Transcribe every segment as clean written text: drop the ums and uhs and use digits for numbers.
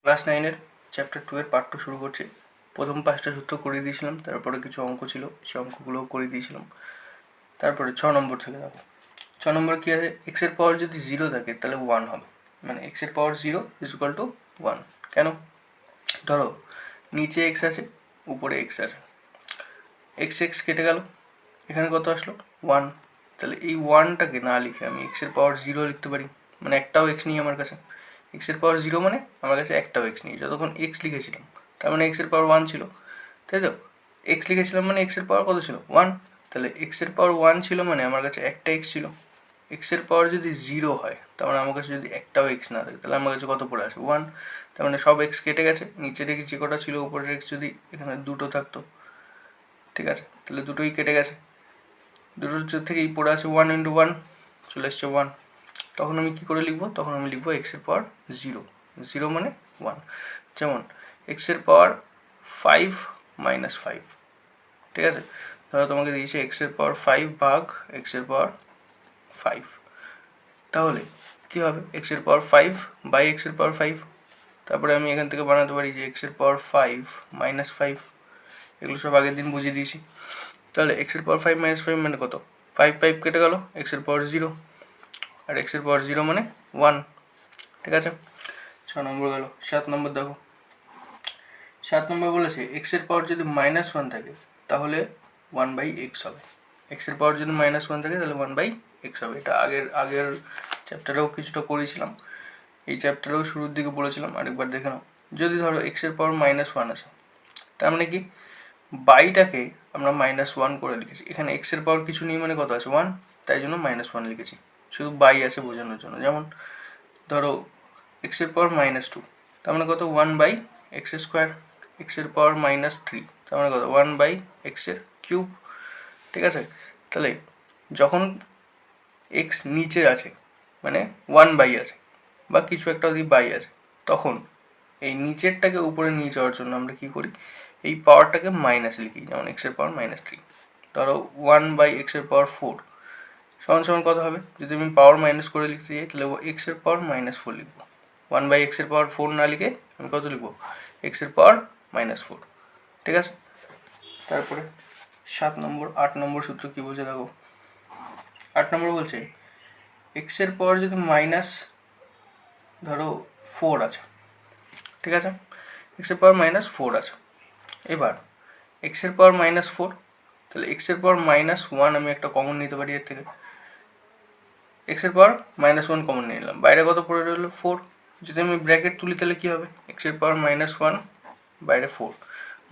Class 9 এর chapter 2 এর part 2 শুরু করছি। প্রথম 5টা সূত্র করিয়ে দিয়েছিলাম, তারপরে কিছু অঙ্ক ছিল, সেই অঙ্কগুলোও করিয়ে দিয়েছিলাম। তারপরে 6 নম্বর থেকে দেখো, 6 নম্বর কি আছে, x এর পাওয়ার যদি 0 থাকে তাহলে 1 হবে, মানে x এর পাওয়ার 0 ইজ ইকুয়াল টু 1। কেন? ধরো নিচে x আছে, উপরে x আছে, x কেটে গেল, এখানে কত আসলো 1। তাহলে এই 1টাকে না লিখে আমি x এর পাওয়ার 0 লিখতে পারি, মানে একটাও x নেই আমার কাছে। x এর পাওয়ার 0 মানে আমার কাছে একটাও x নেই। যতক্ষণ x লিখেছিলাম তার মানে x এর পাওয়ার 1 ছিল, তাই তো? x লিখেছিলাম মানে x এর পাওয়ার কত ছিল 1। তাহলে x এর পাওয়ার 1 ছিল মানে আমার কাছে একটা x ছিল। x এর পাওয়ার যদি 0 হয় তার মানে আমার কাছে যদি একটাও x না থাকে তাহলে আমার কাছে কত পড়ে আছে 1। তার মানে সব x কেটে গেছে, নিচের x যে কটা ছিল উপরের x যদি এখানে দুটো থাকতো, ঠিক আছে, তাহলে দুটোই কেটে গেছে, দুটোর থেকেই পড়ে আছে 1 ইন্টু 1, চলে এসছে 1। তখন আমি কি করে লিখবো? তখন আমি লিখবো x এর পাওয়ার 0, 0 মানে 1। যেমন x এর পাওয়ার 5 মাইনাস 5, ঠিক আছে? ধরো তোমাকে দিয়েছে x এর পাওয়ার 5 ভাগ x এর পাওয়ার 5, তাহলে কি হবে x এর পাওয়ার 5 বাই x এর পাওয়ার 5। তারপরে আমি এখান থেকে বানাতে পারি যে x এর পাওয়ার 5 মাইনাস 5, এগুলো সব আগের দিন বুঝিয়ে দিয়েছি। তাহলে x এর পাওয়ার 5 মাইনাস 5 মানে কত? 5 5 কেটে গেল, x এর পাওয়ার 0, আর x এর পাওয়ার 0 মানে 1, ঠিক আছে? 6 নম্বর গেল। 7 নম্বর দেখো, 7 নম্বর বলেছে x এর পাওয়ার যদি মাইনাস 1 থাকে তাহলে 1/x হবে। x এর পাওয়ার যদি মাইনাস 1 থাকে তাহলে 1/x হবে। এটা আগের চ্যাপ্টারেও কিছুটা করেছিলাম, এই চ্যাপ্টারেও শুরুর দিকে বলেছিলাম, আরেকবার দেখে নাও। যদি ধরো x এর পাওয়ার মাইনাস 1 আছে, তার মানে কি বাইটাকে আমরা মাইনাস 1 করে লিখেছি। এখানে x এর পাওয়ার কিছু নেই মানে কত আছে 1, তাই জন্য মাইনাস 1 লিখেছি, শুধু বাই আছে বোঝানোর জন্য। যেমন ধরো x এর পাওয়ার মাইনাস 2, তার মানে কত 1/x স্কোয়ার। x এর পাওয়ার মাইনাস 3, তার মানে কত 1/x এর কিউব, ঠিক আছে? তাহলে যখন x নিচে আছে মানে 1 বাই আছে বা কিছু একটা যদি বাই আছে, তখন এই নিচেরটাকে উপরে নিয়ে যাওয়ার জন্য আমরা কি করি, এই পাওয়ারটাকে মাইনাস লিখি। যেমন x এর পাওয়ার মাইনাস 3, ধরো 1/x এর পাওয়ার 4 সমান সমান কত হবে? যদি আমি পাওয়ার মাইনাস করে লিখতে চাই তাহলে x এর পাওয়ার মাইনাস 4 লিখবো। 1/x এর পাওয়ার 4 না লিখে আমি কত লিখবো? x এর পাওয়ার মাইনাস 4, ঠিক আছে? তারপরে 7 নম্বর 8 নম্বর সূত্র কি বলছে দেখো। 8 নম্বর বলছে x এর পাওয়ার যদি মাইনাস ধরো 4 আছে, ঠিক আছে, x এর পাওয়ার মাইনাস 4 আছে। এবার x এর পাওয়ার মাইনাস 4, তাহলে x এর পাওয়ার মাইনাস 1 আমি একটা কমন নিতে পারি এর থেকে। x এর পাওয়ার মাইনাস 1 কমন নিয়ে নিলাম, বাইরে কত পড়ে রইলো 4। যদি আমি ব্র্যাকেট তুলি তাহলে কি হবে? x এর পাওয়ার মাইনাস 1 বাইরে 4,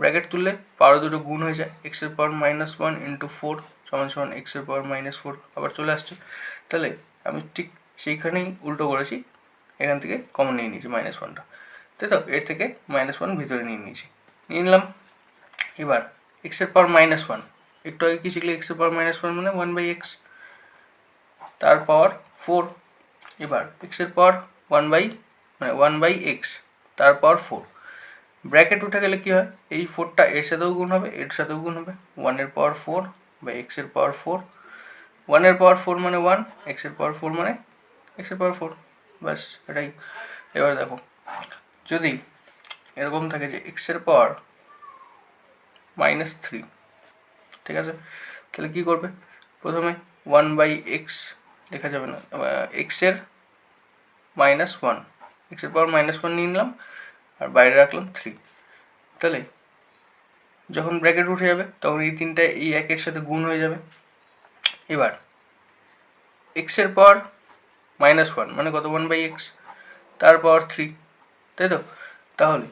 ব্র্যাকেট তুললে পাওয়ার দুটো গুণ হয়ে যায়, x এর পাওয়ার মাইনাস 1 ইন্টু 4 সমান সমান x এর পাওয়ার মাইনাস 4 আবার চলে আসছে। তাহলে আমি ঠিক সেইখানেই উল্টো করেছি, এখান থেকে কমন নিয়ে নিয়েছি মাইনাস 1টা, তাই তো? এর থেকে মাইনাস 1 ভিতরে নিয়ে নিলাম। এবার x এর পাওয়ার মাইনাস 1, একটু আগে কি শিখলে x এর পাওয়ার মাইনাস 1 মানে 1/x, তার পাওয়ার 4। এবার x এর পাওয়ার 1/x তার পাওয়ার 4, ব্র্যাকেট উঠে গেলে কি হয়, এই 4টা এর সাথেও গুণ হবে, এর সাথেও গুণ হবে, 1 এর পাওয়ার 4 বা x এর পাওয়ার 4, 1 এর পাওয়ার 4 মানে 1, x এর পাওয়ার 4 মানে x এর পাওয়ার 4, ব্যাস এটাই। এবার দেখো যদি এরকম থাকে যে x এর পাওয়ার মাইনাস 3, ঠিক আছে, তাহলে কি করবে? প্রথমে 1/x লেখা যাবে না, x এর মাইনাস 1, x এর পাওয়ার মাইনাস 1 নিয়ে নিলাম আর বাইরে রাখলাম 3। তাহলে যখন ব্র্যাকেট উঠে যাবে তখন এই তিনটা এই একের সাথে গুণ হয়ে যাবে। এবার x এর পাওয়ার মাইনাস 1 মানে কত 1/x তার পাওয়ার 3, তাই তো? তাহলে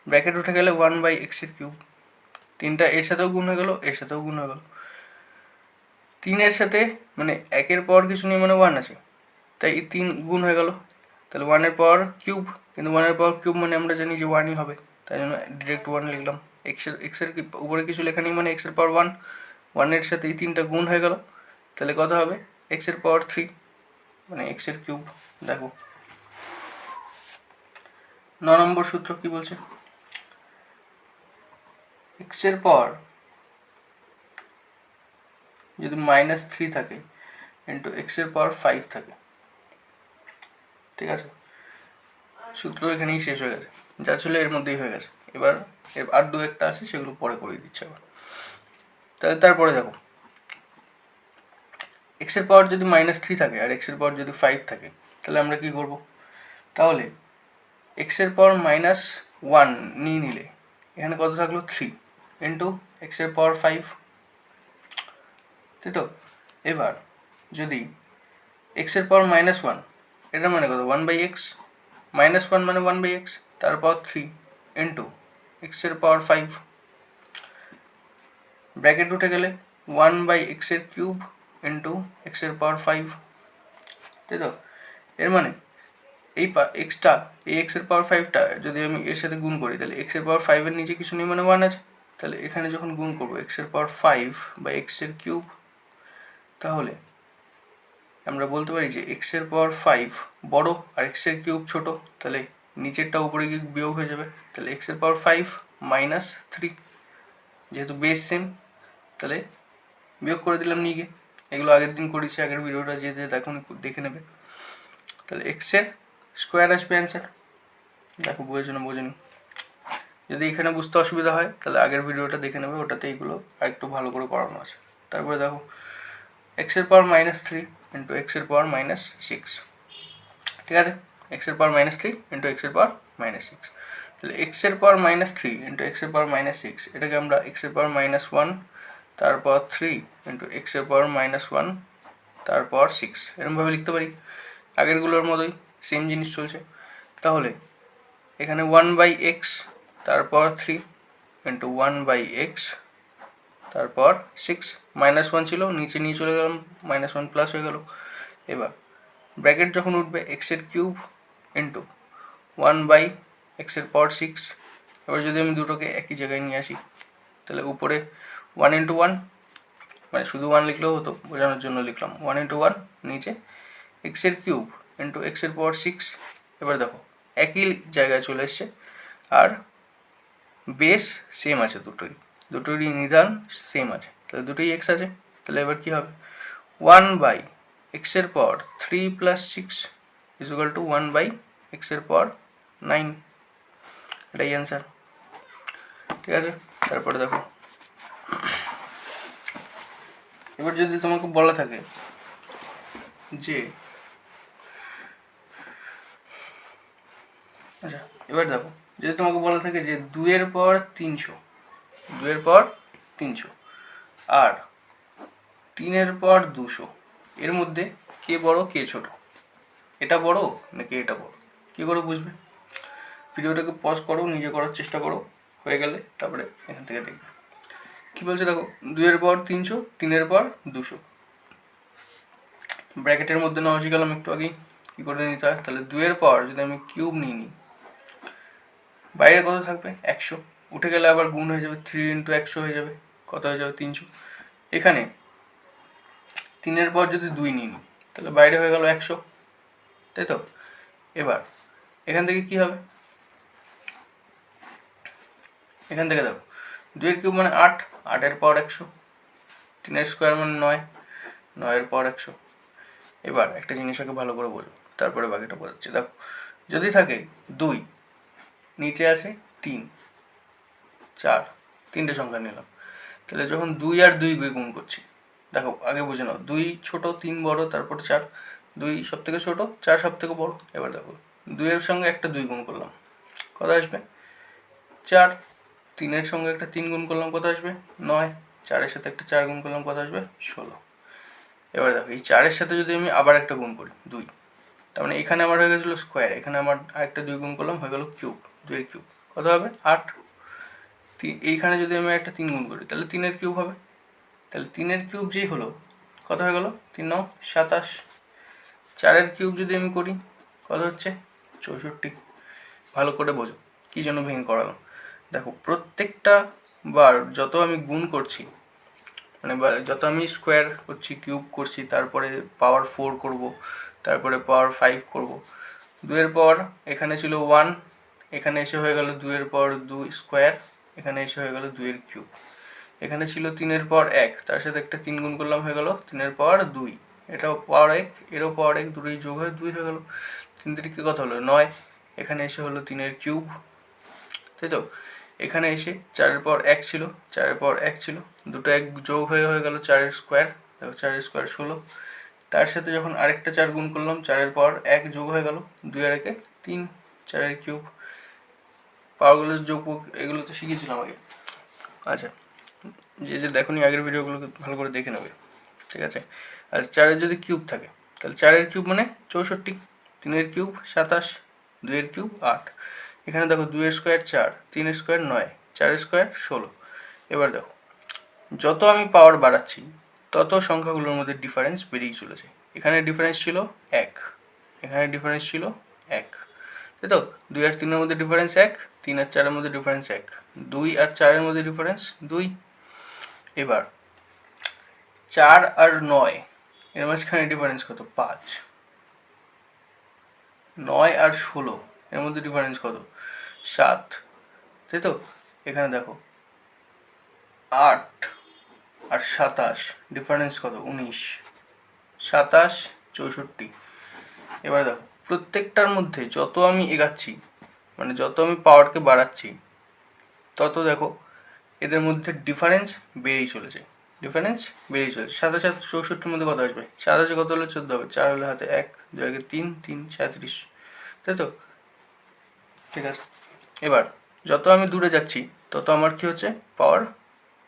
ব্র্যাকেট উঠে গেলে 1/x এর কিউব, তিনটা এর সাথেও গুণ হয়ে গেল, এর সাথেও গুণ হয়ে গেল, 3 এর সাথে মানে একের পাওয়ার কিছু নেই মানে 1 আছে, তাই এই 3 গুণ হয়ে গেল, তাহলে 1 এর পাওয়ার কিউব, কিন্তু 1 এর পাওয়ার কিউব মানে আমরা জানি যে 1ই হবে, তাই জন্য ডিরেক্ট 1 লিখলাম। x এর উপরে কিছু লেখা নেই মানে x এর পাওয়ার 1, 1 এর সাথে এই তিনটা গুণ হয়ে গেল, তাহলে কত হবে? x এর পাওয়ার 3 মানে x এর কিউব। দেখো 9 নম্বর সূত্র কি বলছে, x এর পাওয়ার যদি মাইনাস 3 থাকে ইন্টু x এর পাওয়ার 5 থাকে, ঠিক আছে, সূত্র এখানেই শেষ হয়ে গেছে, যা ছিল এর মধ্যেই হয়ে গেছে। এবার আর দু একটা আছে, সেগুলো পরে করে দিচ্ছে আবার। তাহলে তারপরে দেখো, এক্সের পাওয়ার যদি -3 থাকে আর এক্সের পাওয়ার যদি 5 থাকে, তাহলে আমরা কি করব? তাহলে এক্সের পাওয়ার -1 নিয়ে নিলে এখানে কত থাকলো 3 ইন্টু এক্সের পাওয়ার 5, তাই তো? এবার যদি এক্সের পাওয়ার -1, এটা মানে কত 1/x, -1 মানে 1/x, তারপর 3 ইন্টু এক্সের পাওয়ার 5, ব্র্যাকেট উঠে গেলে 1/x এর কিউব ইন্টু এক্সের পাওয়ার 5, তাই তো? এর মানে এই এক্সটা, এই এক্সের পাওয়ার 5টা যদি আমি এর সাথে গুণ করি, তাহলে এক্সের পাওয়ার 5 এর নিচে কিছু নেই, মানে 1 আছে। তাহলে এখানে যখন গুণ করবো এক্সের পাওয়ার 5 বা এক্স এর কিউব, তাহলে আমরা বলতে পারি যে এক্সের পাওয়ার 5 বড় আর এক্সের কিউব ছোট, তাহলে নিচেরটা উপরে গিয়ে বিয়োগ হয়ে যাবে। তাহলে এক্সের পাওয়ার 5 -3, যেহেতু বেস সেম, তাহলে বিয়োগ করে দিলাম নিয়ে গিয়ে। এগুলো আগের দিন করেছি, আগের ভিডিওটা যেতে এখন দেখে নেবে। তাহলে এক্সের স্কোয়ার আসবে অ্যান্সার। দেখো বুঝেছো না বোঝেনি? যদি এখানে বুঝতে অসুবিধা হয় তাহলে আগের ভিডিওটা দেখে নেবে, ওটাতে এইগুলো আর একটু ভালো করে করানো আছে। তারপরে দেখো এক্সের পাওয়ার -3 ইন্টু এক্সের পাওয়ার -6, ঠিক আছে? এক্সের পাওয়ার -3 ইন্টু এক্সের পাওয়ার -6, তাহলে এক্সের পাওয়ার -3 ইন্টু এক্সের পাওয়ার -6, এটাকে আমরা এক্সের পাওয়ার -1 তারপর 3 ইন্টু এক্সের পাওয়ার -1 তারপর 6, এরকমভাবে লিখতে পারি। আগেরগুলোর মতোই সেম জিনিস চলছে। তাহলে এখানে 1/x তারপর 3 ইন্টু 1/x তারপর 6, -1 ছিল নিচে নিয়ে চলে গেলাম, -1 প্লাস হয়ে গেল। এবার ব্র্যাকেট যখন উঠবে এক্সের কিউব ইন্টু 1/x এর পাওয়ার 6। এবার যদি আমি দুটোকে একই জায়গায় নিয়ে আসি, তাহলে উপরে 1 ইন্টু 1, মানে শুধু 1 লিখলেও হতো, বোঝানোর জন্য লিখলাম 1 ইন্টু 1, নিচে এক্সের কিউব ইন্টু এক্সের পাওয়ার 6। এবার দেখো একই জায়গায় চলে এসছে আর বেস সেম আছে, দুটোরই নিধান সেম আছে, তাহলে দুটোই এক্স আছে। তাহলে এবার কি হবে? 1/x এর পাওয়ার 3 plus 6 is equal two 1/x এর পাওয়ার 9, এটাই অ্যান্সার, ঠিক আছে? তারপরে দেখো, এবার যদি তোমাকে বলা থাকে যে, আচ্ছা এবার দেখো যদি তোমাকে বলা থাকে যে 2 এর পাওয়ার 300, 2 এর পাওয়ার 300 আর 3 এর পাওয়ার 200, এর মধ্যে কে বড় কে ছোট? এটা বড় নাকি এটা বড়? কি করে বুঝবে? ভিডিওটাকে পজ করো, নিজে করার চেষ্টা করো, হয়ে গেলে তারপরে এখান থেকে দেখবে কি বলছে। দেখো 2 এর পাওয়ার 300, 3 এর পাওয়ার 200, ব্র্যাকেটের মধ্যে নেওয়া শিখালাম একটু আগেই কি করে নিতে হয়। তাহলে 2 এর পাওয়ার যদি আমি কিউব নিয়ে নিই, বাইরে কত থাকবে 100, উঠে গেলে আবার গুণ হয়ে যাবে, 3 ইন্টু 100 হয়ে যাবে, কত হয়ে যাবে 300। এখানে 3 এর পাওয়ার যদি 2 নিয়ে নিই, তাহলে বাইরে হয়ে গেল 100, তাই তো? এবার এখান থেকে কি হবে? এখান থেকে দেখো 2 এর কিউব মানে 8, 8 এর পাওয়ার 100, 3 এর স্কোয়ার মানে 9, 9 এর পাওয়ার 100। এবার একটা জিনিসটাকে ভালো করে বোঝো, তারপরে বাকিটা বোঝাচ্ছি। দেখো যদি থাকে 2, নিচে আছে 3, 4, তিনটে সংখ্যা নিলাম, তাহলে যখন 2 আর 2 গুণ করছি, দেখো আগে বুঝে নাও 2 ছোট 3 বড় তারপর 4, 2 সব থেকে ছোট 4 সব থেকে বড়। এবার দেখো 2 এর সঙ্গে একটা 2 গুণ করলাম, কত আসবে 4, 3 এর সঙ্গে একটা 3 গুণ করলাম, কত আসবে 9, 4 এর সাথে একটা 4 গুণ করলাম, কত আসবে 16। এবার দেখো এই 4 এর সাথে যদি আমি আবার একটা গুণ করি 2, তার মানে এখানে আমার হয়ে গেছিলো স্কোয়ার, এখানে আমার আরেকটা 2 গুণ করলাম, হয়ে গেল কিউব, 2 এর কিউব কত হবে 8। এইখানে যদি আমি একটা 3 গুণ করি তাহলে 3 এর কিউব হবে, তাহলে 3 এর কিউব যেই হলো কত হয়ে গেল 3 9 27। 4 এর কিউব যদি আমি করি কত হচ্ছে 64। ভালো করে বোঝো কি জন্য ভেঙে করালাম। দেখো প্রত্যেকটা বার যত আমি গুণ করছি, মানে যত আমি স্কোয়ার করছি, কিউব করছি, তারপরে পাওয়ার 4 করব, তারপরে পাওয়ার 5 করব, 2 এর পাওয়ার এখানে ছিল 1, এখানে এসে হয়ে গেল 2 এর পাওয়ার 2 স্কোয়ার, এখানে এসে হয়ে গেল 2 এর কিউব, এখানে ছিল 3 এর পাওয়ার 1, তার সাথে একটা 3 গুণ করলাম, হয়ে গেল 3 এর পাওয়ার 2, এটাও পাওয়ার 1, এরও পাওয়ার 1, দুটোই যোগ হয়ে 2 হয়ে গেল। 3 3 কত হলো 9, এখানে এসে হলো 3 কিউব, তাই তো। এখানে এসে 4 পর 1 ছিল, 4 পর 1 ছিল, দুটো 1 যোগ হয়ে গেল 4 স্কোয়ার, দেখো 4 স্কোয়ার 16। তার সাথে যখন আরেকটা 4 গুণ করলাম, 4 পর 1 যোগ হয়ে গেল, 2 আর 1 3, 4 কিউব। পাওয়ারগুলো যোগ এগুলো তো শিখেছিলাম আগে। আচ্ছা, যে দেখোনি আগের ভিডিওগুলো ভালো করে দেখে নেবে, ঠিক আছে। আর 4 যদি কিউব থাকে তাহলে 4 কিউব মানে 64, 3 কিউব 27, 2 কিউব 8। এখানে দেখো 2 স্কোয়ার 4, 3 স্কোয়ার 9, 4 স্কোয়ার 16। এবার দেখো যত আমি পাওয়ার বাড়াচ্ছি তত সংখ্যাগুলোর মধ্যে ডিফারেন্স বেড়েই চলেছে। এখানে ডিফারেন্স ছিল 1, এখানে ডিফারেন্স ছিল 1, তাই তো। 2 আর 3 এর মধ্যে ডিফারেন্স 1, 3 আর 4 এর মধ্যে ডিফারেন্স 1, 2 আর 4 এর মধ্যে ডিফারেন্স 2। এবার 4 আর 9 এর মাঝখানে ডিফারেন্স কত? 5। 9 আর 16 এর মধ্যে ডিফারেন্স কত? 7, তাই তো। এখানে দেখো 8 আর 27 ডিফারেন্স কত? 19, 27, 64। এবার দেখো প্রত্যেকটার মধ্যে যত আমি এগাচ্ছি, মানে যত আমি পাওয়ারকে বাড়াচ্ছি, তত দেখো এদের মধ্যে ডিফারেন্স বেড়েই চলেছে, ডিফারেন্স বেড়েই চলেছে। 27 আর 64-র মধ্যে কত আসবে? 27 কত হলে 14 হবে, 4 হলে হাতে 1, 2 আর 3, 3 37, তাই তো, ঠিক আছে। এবার যত আমি দূরে যাচ্ছি তত আমার কি হচ্ছে? পাওয়ার,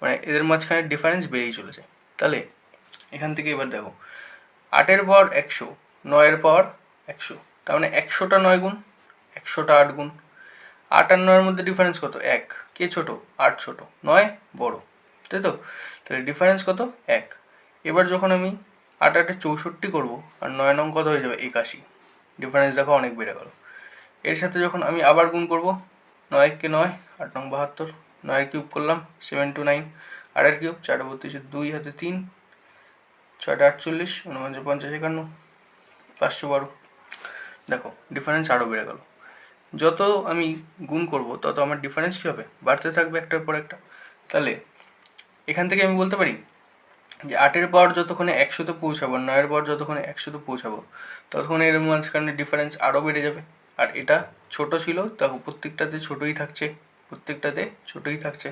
মানে এদের মাঝখানে ডিফারেন্স বেড়েই চলেছে। তাহলে এখান থেকে এবার দেখো 8-এর পাওয়ার 100, 9-এর পাওয়ার 100, তার মানে 100টা 9 গুণ, 100টা 8 গুণ। 8 আর 9-এর মধ্যে ডিফারেন্স কত? 1। কে ছোট? 8 ছোট, 9 বড়, তাই তো। তাহলে ডিফারেন্স কত? 1। এবার যখন আমি 8 8-এ 64 করবো আর 9 নং কত হয়ে যাবে? 81। ডিফারেন্স দেখো অনেক বেড়ে গেল। এর সাথে যখন আমি আবার গুণ করব, 9 কে 9, 8 নং 72, 9 কিউব করলাম 729, 8 কিউব 4 32, 2 হাতে 3, 6 48, 49 50 51, 512। দেখো ডিফারেন্স আরও বেড়ে গেল। যত আমি গুণ করব তত আমার ডিফারেন্স কী হবে? বাড়তে থাকবে একটার পর একটা। তাহলে এখান থেকে আমি বলতে পারি যে 8-এর পাওয়ার যতক্ষণে 100-তে পৌঁছাবো, 9-এর পাওয়ার যতক্ষণে 100-তে পৌঁছাবো, ততক্ষণ এর মাঝখানে ডিফারেন্স আরও বেড়ে যাবে। আর এটা ছোট ছিল, দেখো প্রত্যেকটাতে ছোটোই থাকছে, প্রত্যেকটাতে ছোটোই থাকছে।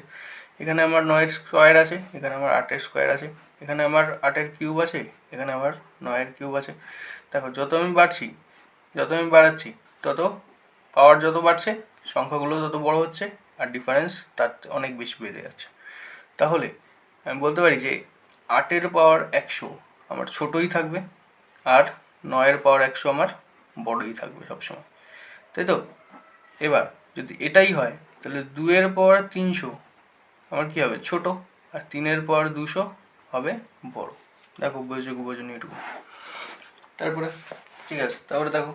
এখানে আমার 9-এর স্কোয়ার আছে, এখানে আমার 8-এর স্কোয়ার আছে, এখানে আমার 8-এর কিউব আছে, এখানে আমার 9-এর কিউব আছে। দেখো যত আমি বাড়াচ্ছি তত পাওয়ার যত বাড়ছে, সংখ্যাগুলো তত বড় হচ্ছে, আর ডিফারেন্স তার অনেক বেশি বেড়ে যাচ্ছে। তাহলে আমি বলতে পারি যে 8-এর পাওয়ার 100 আমার ছোটোই থাকবে, আর 9-এর পাওয়ার 100 আমার বড়ই থাকবে সবসময়, তাই তো। এবার যদি এটাই হয় তাহলে 2-এর পাওয়ার 300 আমার কী হবে? ছোট, আর 3-এর পাওয়ার 200 হবে বড়। দেখো বোঝনি এটুকু। তারপরে ঠিক আছে, তারপরে দেখো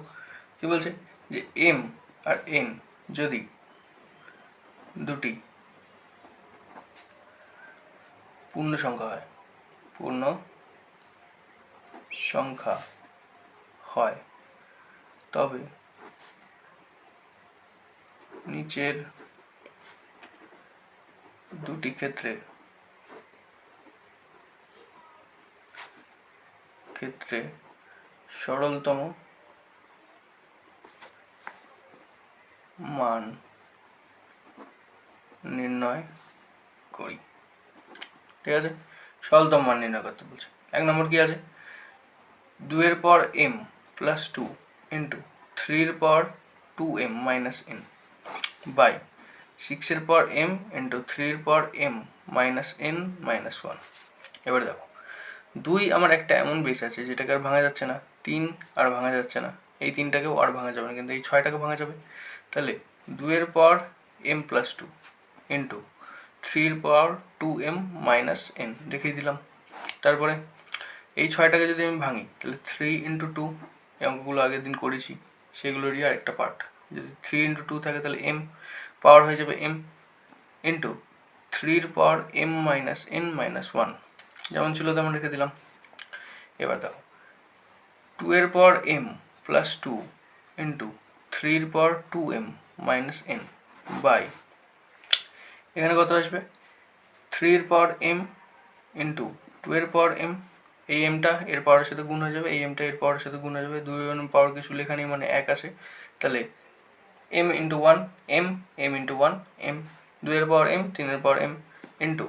কি বলছে যে এম আর এন যদি দুটি পূর্ণ সংখ্যা হয় তবে নিচের দুটি ক্ষেত্রে সরলতম মান নির্ণয় করি, ঠিক আছে। সরলতম মান নির্ণয় করতে বলছে। 1 নম্বর কি আছে? 2-এর পাওয়ার m প্লাস 2 ইন্টু 3-এর power 2m minus n by 6-এর পাওয়ার m ইন্টু 3-এর power m minus n minus 1। এবার দেখো 2 আমার একটা এমন বেস আছে যেটাকে আর ভাঙা যাচ্ছে না, 3 আর ভাঙা যাচ্ছে না, এই 3টাকেও আর ভাঙা যাবে না, কিন্তু এই 6টাকে ভাঙা যাবে। তাহলে 2-এর পাওয়ার m প্লাস 2 ইন্টু 3-এর পাওয়ার 2m মাইনাস n দেখিয়ে দিলাম। তারপরে এই 6টাকে যদি আমি ভাঙি তাহলে 3 ইন্টু 2, এই অঙ্কগুলো আগের দিন করেছি সেগুলোরই আর একটা পার্ট। যদি 3 ইন্টু 2 থাকে তাহলে m পাওয়ার হয়ে যাবে m ইন্টু 3-এর power m minus n minus 1, যেমন ছিল তেমন রেখে দিলাম। এবার দেখো 2-এর পাওয়ার m প্লাস 2 ইন্টু 3-এর power 2m minus n by এখানে কত আসবে? 3-এর পাওয়ার m ইন্টু 2-এর পাওয়ার m, এই এমটা এর পাওয়ারের সাথে গুণ হয়ে যাবে, এই এমটা এর পাওয়ারের সাথে গুণ হয়ে যাবে, 2 পাওয়ার কিছু লেখা নেই মানে 1 আসে, তাহলে m into 1 m m into 1 m 2 এর পাওয়ার m 3 এর পাওয়ার m ইন্টু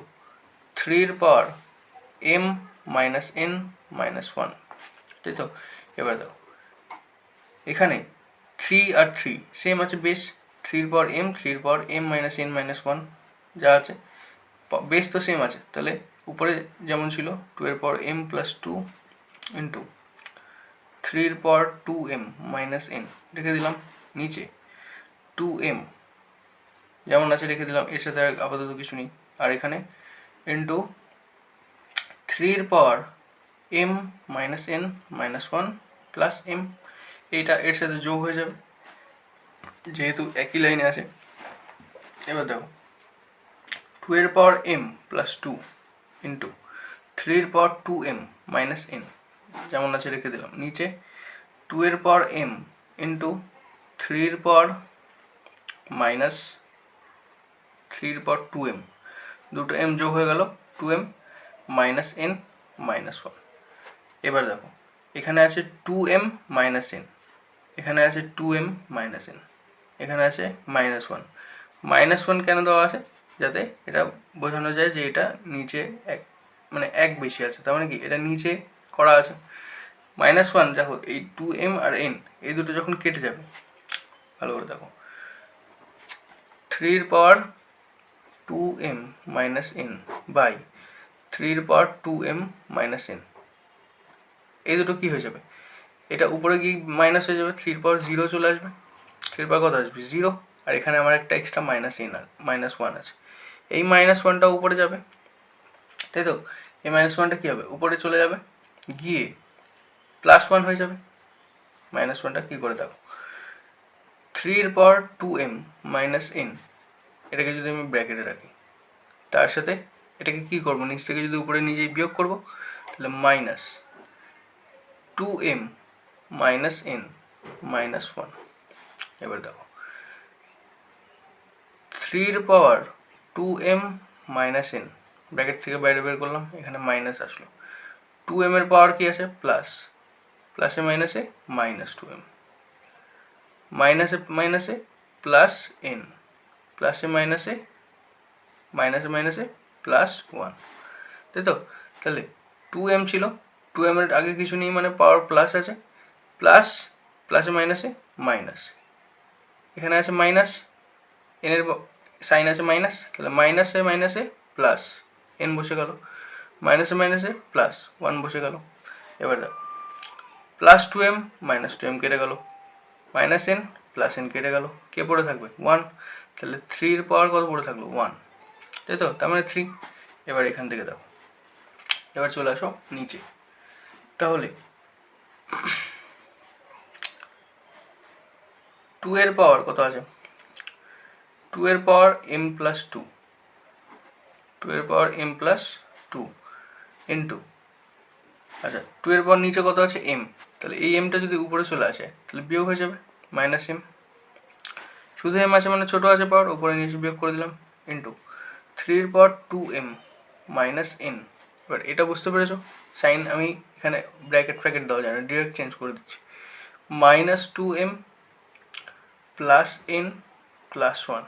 3 এর পাওয়ার m মাইনাস n মাইনাস 1, তাই তো? এবার দেখো এখানে 3 আর 3 সেম আছে বেস, 3 এর পাওয়ার m 3 এর পাওয়ার m মাইনাস n মাইনাস 1 যা আছে বেস তো সেম আছে, তাহলে উপরে যেমন ছিল 2 এর পাওয়ার m প্লাস 2 ইন্টু 3 এর পাওয়ার 2m মাইনাস n রেখে দিলাম, নিচে 2m যেমন আছে রেখে দিলাম, এর সাথে আর আপাতত কিছু নেই, আর এখানে ইন্টু 3 এর পাওয়ার m minus n minus 1 plus m, এইটা এর সাথে যোগ হয়ে যাবে যেহেতু একই লাইনে আছে। এবার দেখো 2 এর পাওয়ার m প্লাস 2 ইন্টু 3 এর পাওয়ার 2m মাইনাস n যেমন আছে রেখে দিলাম, নিচে 2 এর পাওয়ার m ইন্টু 3 এর পাওয়ার মাইনাস 3 এর পাওয়ার 2m, দুটো m যোগ হয়ে গেল 2m মাইনাস n মাইনাস 1। এবার দেখো এখানে আছে 2m মাইনাস n, এখানে আছে 2m মাইনাস n, এখানে আছে মাইনাস 1। মাইনাস 1 কেন দেওয়া আছে? যাতে এটা বোঝানো যায় যে এটা নিচে এক মানে এক বেশি আছে, তার মানে কি এটা নিচে করা আছে। মাইনাস 1 দেখো এই 2m আর n এই দুটো যখন কেটে যাবে, ভালো করে দেখো 3 এর পাওয়ার 2m মাইনাস n বাই 3 এর পাওয়ার 2m মাইনাস n, এই দুটো কি হয়ে যাবে, এটা উপরে গিয়ে মাইনাস হয়ে যাবে, 3 এর পাওয়ার 0 চলে আসবে, 3 এর পাওয়ার কত আসবে 0, আর এখানে আমার একটা এক্সট্রা মাইনাস n মাইনাস 1 আছে, এই মাইনাস 1টা উপরে যাবে, তাই তো? এই মাইনাস 1টা কী হবে, উপরে চলে যাবে গিয়ে প্লাস 1 হয়ে যাবে। মাইনাস 1টা কী করে দেখো 3 এর পাওয়ার 2m মাইনাস n, এটাকে যদি আমি ব্র্যাকেটে রাখি, তার সাথে এটাকে কি করব, নিচ থেকে যদি উপরে নিজেই বিয়োগ করব, তাহলে minus 2m minus n minus 1। এবার দেখো 3 এর পাওয়ার 2m মাইনাস n ব্র্যাকেট থেকে বাইরে বের করলাম, এখানে মাইনাস আসলো, 2m এর পাওয়ার কি আছে প্লাস, প্লাসে মাইনাসে মাইনাস 2m, মাইনাসে মাইনাসে প্লাস n, প্লাসে মাইনাসে মাইনাসে মাইনাসে প্লাস 1, তাই তো? তাহলে 2m ছিল, 2m এর আগে কিছু নেই মানে পাওয়ার প্লাস আছে, প্লাস প্লাসে মাইনাসে মাইনাস, এখানে আছে মাইনাস, n এর সাইন আছে মাইনাস, তাহলে মাইনাসে মাইনাসে প্লাস n বসে গেল, মাইনাসে মাইনাসে প্লাস 1 বসে গেল। এবার দেখো প্লাস 2m মাইনাস 2m কেটে গেল, মাইনাস n প্লাস n কেটে গেল, কে পড়ে থাকবে 1, তাহলে 3 এর পাওয়ার কত পড়ে থাকলো 1, তাই তো? তার মানে 3। এবার এখান থেকে দেখো এবার চলে আসো নিচে, তাহলে 2 এর পাওয়ার কত আছে, 2 এর পাওয়ার m প্লাস 2, 2 এর পাওয়ার m প্লাস 2 ইন্টু, আচ্ছা 2 এর পাওয়ার নিচে কত আছে m, তাহলে এই mটা যদি উপরে চলে আসে তাহলে বিয়োগ হয়ে যাবে মাইনাস m, শুধু m আছে মানে ছোটো আছে পাওয়ার, উপরে নিচে বিয়োগ করে দিলাম ইন্টু 3 এর পাওয়ার 2m মাইনাস n। এবার এটা বুঝতে পেরেছো, সাইন আমি এখানে ব্র্যাকেট ফ্র্যাকেট দেওয়া যায় না, ডিরেক্ট চেঞ্জ করে দিচ্ছি, minus 2m plus n plus 1,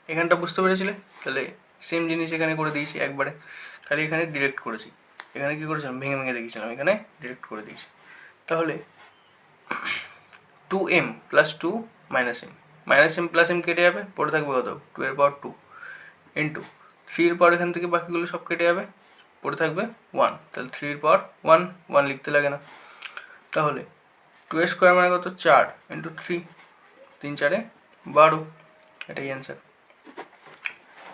এখানটা বুঝতে পেরেছিলে? তাহলে সেম জিনিস এখানে করে দিয়েছি একবারে, খালি এখানে ডিরেক্ট করেছি, এখানে কি করেছিলাম ভেঙে ভেঙে দেখিয়েছিলাম, এখানে ডিরেক্ট করে দিয়েছি। তাহলে 2m plus 2 minus m, minus m plus m কেটে যাবে, পড়ে থাকবে কত 2 এর পাওয়ার 2 ইন্টু 3 এর পাওয়ার, এখান থেকে বাকিগুলো সব কেটে যাবে, পড়ে থাকবে 1, তাহলে 3 এর পাওয়ার 1, 1 লিখতে লাগে না। তাহলে 2 এর স্কোয়ার মানে কত 4 ইন্টু 3, 3 4 12, এটাই অ্যান্সার।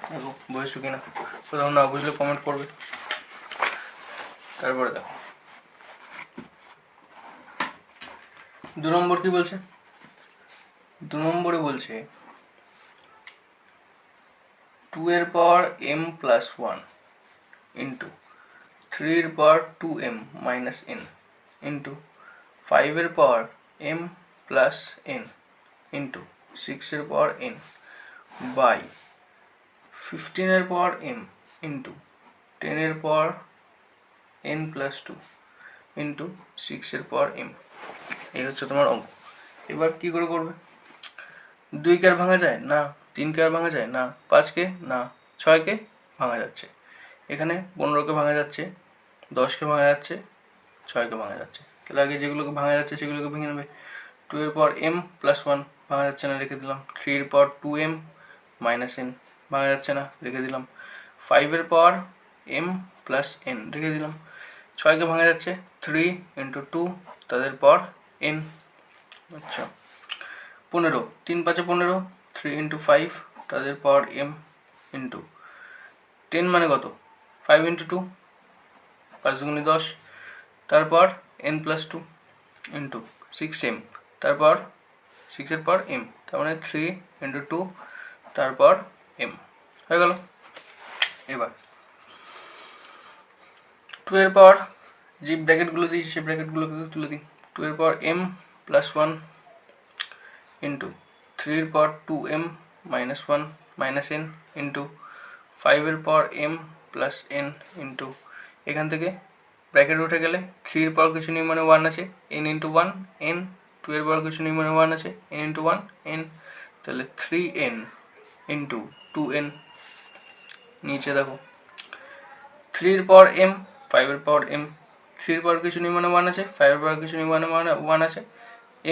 দেখো বুঝেছো কিনা, কোথাও না বুঝলে কমেন্ট করবে। তারপরে দেখো 2 নম্বর কি বলছে, 2 নম্বরে বলছে 2 এর পাওয়ার m প্লাস 1 ইন্টু 3 এর পাওয়ার 2m মাইনাস n ইন্টু 5 এর পাওয়ার m প্লাস n ইন্টু 6 এর পাওয়ার n বাই 15 এর পাওয়ার m ইন্টু 10 এর পাওয়ার n প্লাস 2 ইন্টু 6 এর পাওয়ার m, এই হচ্ছে তোমার অঙ্ক। এবার কি করে করবে, 2 কে আর ভাঙা যায় না, 3 কে আর ভাঙা যায় না, 5 কে না, 6 কে ভাঙা যাচ্ছে, এখানে 15 কে ভাঙা যাচ্ছে, 10 কে ভাঙা যাচ্ছে, 6 কে ভাঙা যাচ্ছে। তাহলে আগে যেগুলোকে ভাঙা যাচ্ছে সেগুলোকে ভেঙে নেবে। 2 এর পর m প্লাস 1 ভাঙা যাচ্ছে না, রেখে দিলাম। 3 এর পর 2m মাইনাস n ভাঙা যাচ্ছে না, রেখে দিলাম। 5 এর পর m প্লাস n রেখে দিলাম। 6 কে ভাঙা যাচ্ছে, 3 ইন্টু 2 তাদের পর n। আচ্ছা 15, 3 5 15, 3 ইন্টু 5 তাদের পর m ইন্টু 10 মানে কত, 5 ইন্টু 2 5 দুগুণে 10, তারপর n প্লাস 2 ইন্টু 6m, তারপর 6 এর পর m, তার মানে 3 ইন্টু 2 তারপর m হয়ে গেল। এবার 2 এর পর যে ব্র্যাকেটগুলো দিয়েছি সেই ব্র্যাকেটগুলোকে তুলে দিই। 2 এর পর m প্লাস 1 ইন্টু 3 এর পর 2m minus 1 minus n into 5 এর পর m প্লাস n ইন্টু, এখান থেকে ব্র্যাকেট উঠে গেলে 3 এর পর কিছু নেই মানে 1 আছে, n ইন্টু 1 n, 2 এর পর কিছু নেই মানে 1 আছে, n ইন্টু 1 n, তাহলে 3n ইন্টু 2n। নিচে দেখো 3 এর পর m, 5 এর পর m, 3 এর পর কিছু নেই মানে 1 আছে, 5 এর পর কিছু নেই মানে 1 আছে,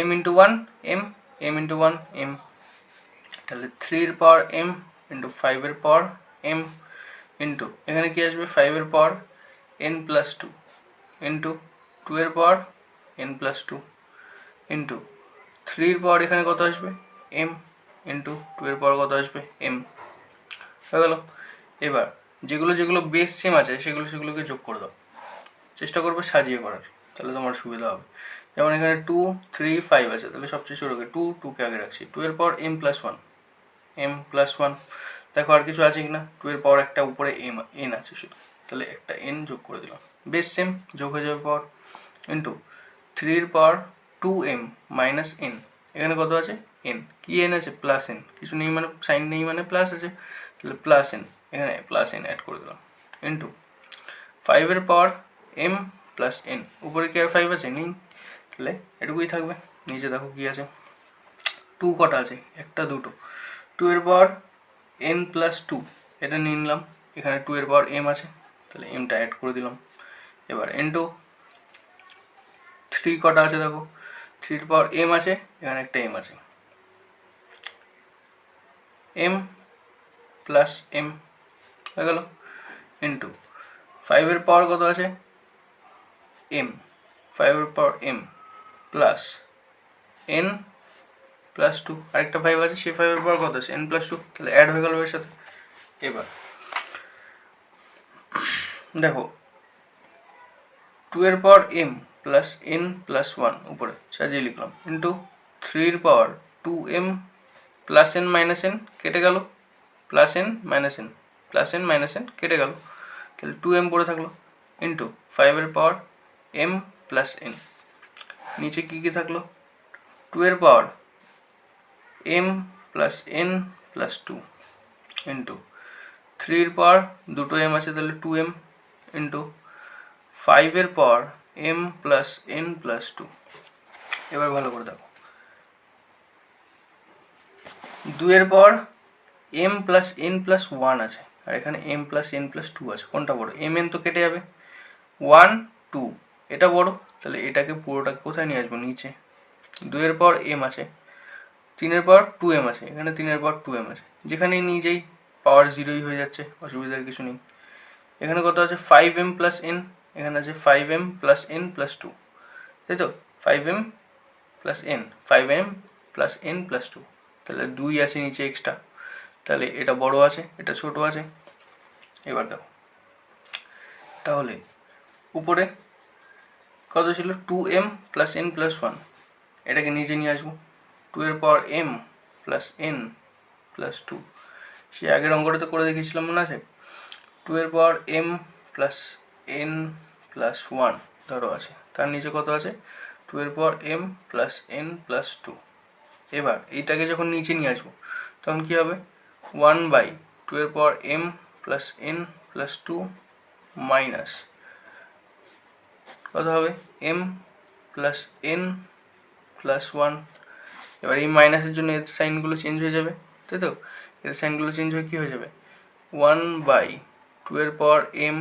m into 1 m, m into 1 m, তাহলে 3 এর পর m ইন্টু 5 এর পর m ইন্টু, এখানে কি আসবে 5 এর পর n প্লাস 2 ইন্টু 2 এর পর n প্লাস 2 ইন্টু 3 এর পর এখানে কত আসবে m ইন্টু 2 এর পর কত আসবে m হয়ে গেল। এবার যেগুলো যেগুলো বেস সেম আছে সেগুলোকে যোগ করে দাও, চেষ্টা করবে সাজিয়ে করার, তাহলে তোমার সুবিধা হবে। যেমন এখানে 2 3 5 আছে, তাহলে সবচেয়ে ছোটকে 2 কে আগে রাখছি। 2 এর পর m প্লাস 1 m প্লাস 1, দেখো আর কিছু আছে কিনা, 2 এর পর একটা উপরে n আছে শুধু, তাহলে একটা n যোগ করে দিলাম, বেস সেম যোগ হয়ে যাবে পর, ইন্টু 3 এর পর 2m মাইনাস n, এখানে কত আছে n, কি n আছে প্লাস n, কিছু নেই মানে সাইন নেই মানে প্লাস আছে, তাহলে প্লাস n, এখানে প্লাস n অ্যাড করে দিলাম, ইন্টু 5 এর পর m প্লাস n, উপরে কি আর 5 আছে নেই, তাহলে এটুকুই থাকবে। নিচে দেখো কি আছে, 2 কটা আছে, একটা দুটো, 2 এর পর n প্লাস 2 এটা নিয়ে নিলাম, এখানে 2 এর পর m আছে, তাহলে mটা অ্যাড করে দিলাম। এবার ইন্টু 3 কটা আছে দেখো, 3 এর পর m আছে, এখানে একটা m আছে, m প্লাস m হয়ে গেল, ইন্টু 5 এর পর কত আছে m, 5 এর পর m প্লাস n প্লাস 2, আরেকটা 5 আছে, সেই 5 এর পর কত আছে n প্লাস 2, তাহলে অ্যাড হয়ে গেল এর সাথে। এবার দেখো 2 এর পর m প্লাস n প্লাস 1 উপরে সাজিয়ে লিখলাম, ইন্টু 3 এর পর 2m plus n minus n কেটে গেল, plus n minus n plus n minus n কেটে গেল, তাহলে 2m পড়ে থাকলো, ইন্টু 5 এর পর m প্লাস n, নিচে কি কি থাকলো 2 এর পর m plus n plus 2 into 3 এর পর দুটো m আছে তাহলে 2m ইন্টু 5 এর পর m প্লাস n প্লাস 2। এবার ভালো করে দেখো 2 এর পর m প্লাস n প্লাস 1 আছে, আর এখানে m প্লাস n প্লাস 2 আছে, কোনটা বড়, mn তো কেটে যাবে, 1 2 এটা বড়, তাহলে এটাকে পুরোটাকে কোথায় নিয়ে আসবো নিচে। 2 এর পর m আছে, 3 এর পর 2m আছে, এখানে 3 এর পর 2m আছে, যেখানেই নিয়ে যাই পাওয়ার 0ই হয়ে যাচ্ছে, অসুবিধার কিছু নেই। এখানে কত আছে 5m প্লাস n, এখানে আছে 5m প্লাস n প্লাস 2, তাই তো 5m plus n 5m plus n plus 2, তাহলে 2 আছে নিচে এক্সট্রা, তাহলে এটা বড় আছে এটা ছোট আছে। এবার দেখো তাহলে উপরে কত ছিল 2m প্লাস n প্লাস 1, এটাকে নিচে নিয়ে আসবো, 2 এর পর m প্লাস n প্লাস 2, সে আগের অঙ্কটাতে করে দেখিয়েছিলাম মনে আছে, 2 এর পর m প্লাস n প্লাস 1 ধরো আছে, তার নিচে কত আছে 2 এর পর m প্লাস n প্লাস 2। এবার এইটাকে যখন নিচে নিয়ে আসবো তখন কি হবে 1/2 এর পর m plus n plus 2 minus কত হবে m প্লাস n প্লাস 1 এবার এই মাইনাসের জন্য এর সাইনগুলো চেঞ্জ হয়ে যাবে, তাই তো? এর সাইনগুলো চেঞ্জ হয়ে কী হয়ে যাবে, 1/2 এর পর m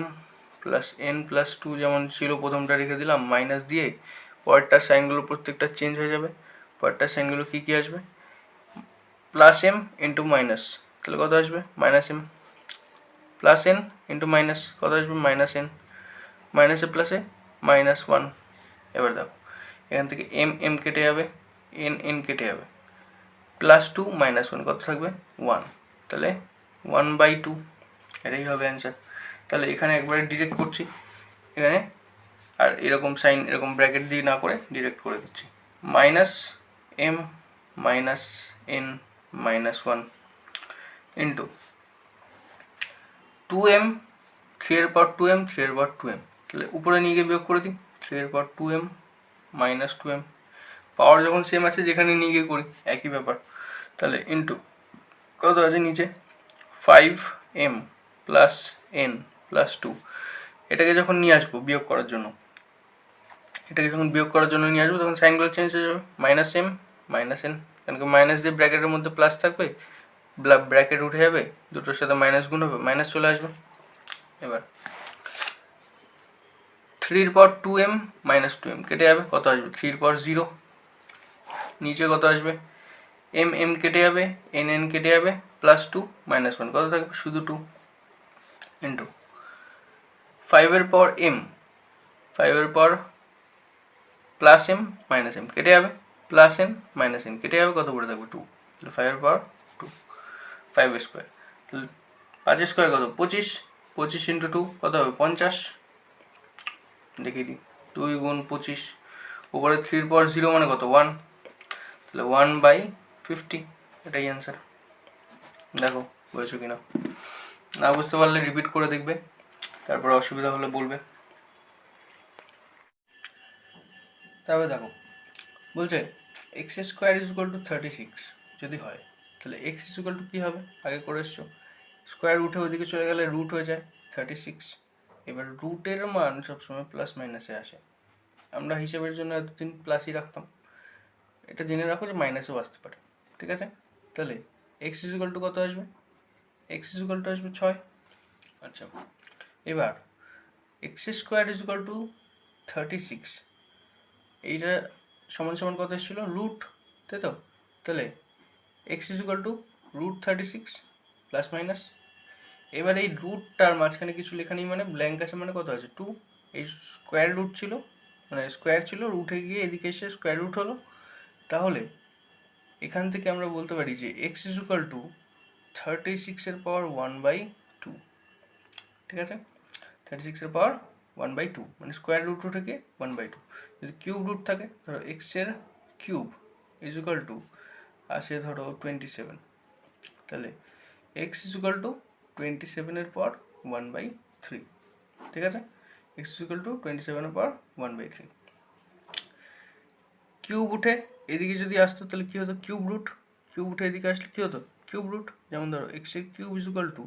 প্লাস n প্লাস 2 যেমন ছিল প্রথমটা রেখে দিলাম মাইনাস দিয়ে, পরেরটার সাইনগুলো প্রত্যেকটা চেঞ্জ হয়ে যাবে। পরেরটার সাইনগুলো কী কী আসবে, প্লাস m ইন্টু মাইনাস, তাহলে কত আসবে minus m, plus n into minus কত আসবে মাইনাস n, মাইনাসে প্লাসে -1। এবার দেখো এখান থেকে m কেটে যাবে, n কেটে যাবে, +2 -1 কত থাকবে 1, তাহলে 1/2, এটাই হবে অ্যান্সার। তাহলে এখানে একবারে ডিরেক্ট করছি এখানে, আর এরকম সাইন এরকম ব্র্যাকেট দিয়ে না করে ডিরেক্ট করে দিচ্ছি, -m -n -1 ইন্টু 2m, 3 এর পর 2m, 3 এর পর 2m, তাহলে উপরে নিয়ে গিয়ে বিয়োগ করে দিই, 3 এর পর 2m -2m, পাওয়ার যখন সেম আছে যেখানে নিয়ে গিয়ে করি একই ব্যাপার, তাহলে ইন্টু কত আছে নিচে 5m প্লাস n প্লাস 2, এটাকে যখন নিয়ে আসবো বিয়োগ করার জন্য, নিয়ে আসবো তখন সাইনগুলো চেঞ্জ হয়ে যাবে, -m -n, কারণ কি মাইনাস দিয়ে ব্র্যাকেটের মধ্যে প্লাস থাকবে, ব্র্যাকেট উঠে যাবে, দুটোর সাথে মাইনাস গুণ হবে, মাইনাস চলে আসবে। এবার 3 এর পর 2m -2m কেটে যাবে, কত আসবে 3 এর পর 0, নিচে কত আসবে m কেটে যাবে, n কেটে যাবে, +2 -1 কত থাকবে শুধু 2, ইন্টু 5 এর পর m, 5 এর পর প্লাস m মাইনাস m কেটে যাবে, প্লাস n মাইনাস n কেটে যাবে, কত পড়ে থাকবে 2, তাহলে 5 এর পর 2, 5 স্কোয়ার, তাহলে 5 স্কোয়ার কত 25, 25 ইন্টু 2 কত হবে 50, দেখিয়ে দিই 2 গুণ 25, উপরে 3 এর পর 0 মানে কত 1, তাহলে 1/50, এটাই অ্যান্সার। দেখো বুঝেছো কিনা, না বুঝতে পারলে রিপিট করে দেখবে, তারপর অসুবিধা হলে বলবে। তারপরে দেখো বলছে x square is equal two 36 যদি হয়, তাহলে এক্স ইজ ইকুয়াল টু কী হবে, আগে করে এসছো, স্কোয়ার উঠে ওইদিকে চলে গেলে রুট হয়ে যায় 36, এবার রুটের মান সবসময় প্লাস মাইনাসে আসে, আমরা হিসেবের জন্য এতদিন প্লাসই রাখতাম, এটা জেনে রাখো যে মাইনাসেও আসতে পারে, ঠিক আছে? তাহলে এক্স ইজ ইকুয়াল টু কত আসবে, এক্স ইজ ইকুয়াল টু আসবে 6। আচ্ছা এবার x square is equal two 36, এইটা সমান সমান কত এসেছিল রুট, তাই তো? তাহলে x is equal two √36 plus minus, এবার এই রুটটার মাঝখানে কিছু লেখা নেই মানে ব্ল্যাঙ্ক আছে, মানে কত আছে 2, এই স্কোয়ার রুট ছিল মানে স্কোয়ার ছিল, রুটে গিয়ে এদিকে এসে স্কোয়ার রুট হলো, তাহলে এখান থেকে আমরা বলতে পারি যে এক্স ইজ ইকুয়াল টু 36 এর পাওয়ার 1/2, ঠিক আছে? 36 এর পাওয়ার 1/2 মানে স্কোয়ার রুট থেকে 1/2, যদি কিউব রুট থাকে ধরো এক্স এর কিউব ইজ ইকুয়াল টু আসে ধরো 27, তাহলে এক্স ইজ ইকুয়াল টু 27 এর পাওয়ার 1/3, ঠিক আছে? এক্স ইজ ইকুয়াল টু 27 এর পাওয়ার 1/3, কিউব উঠে এদিকে যদি আসতো তাহলে কী হতো কিউব উঠে এদিকে আসলে কী হতো কিউব রুট, যেমন ধরো এক্স এর কিউব ইজ ইকুয়াল টু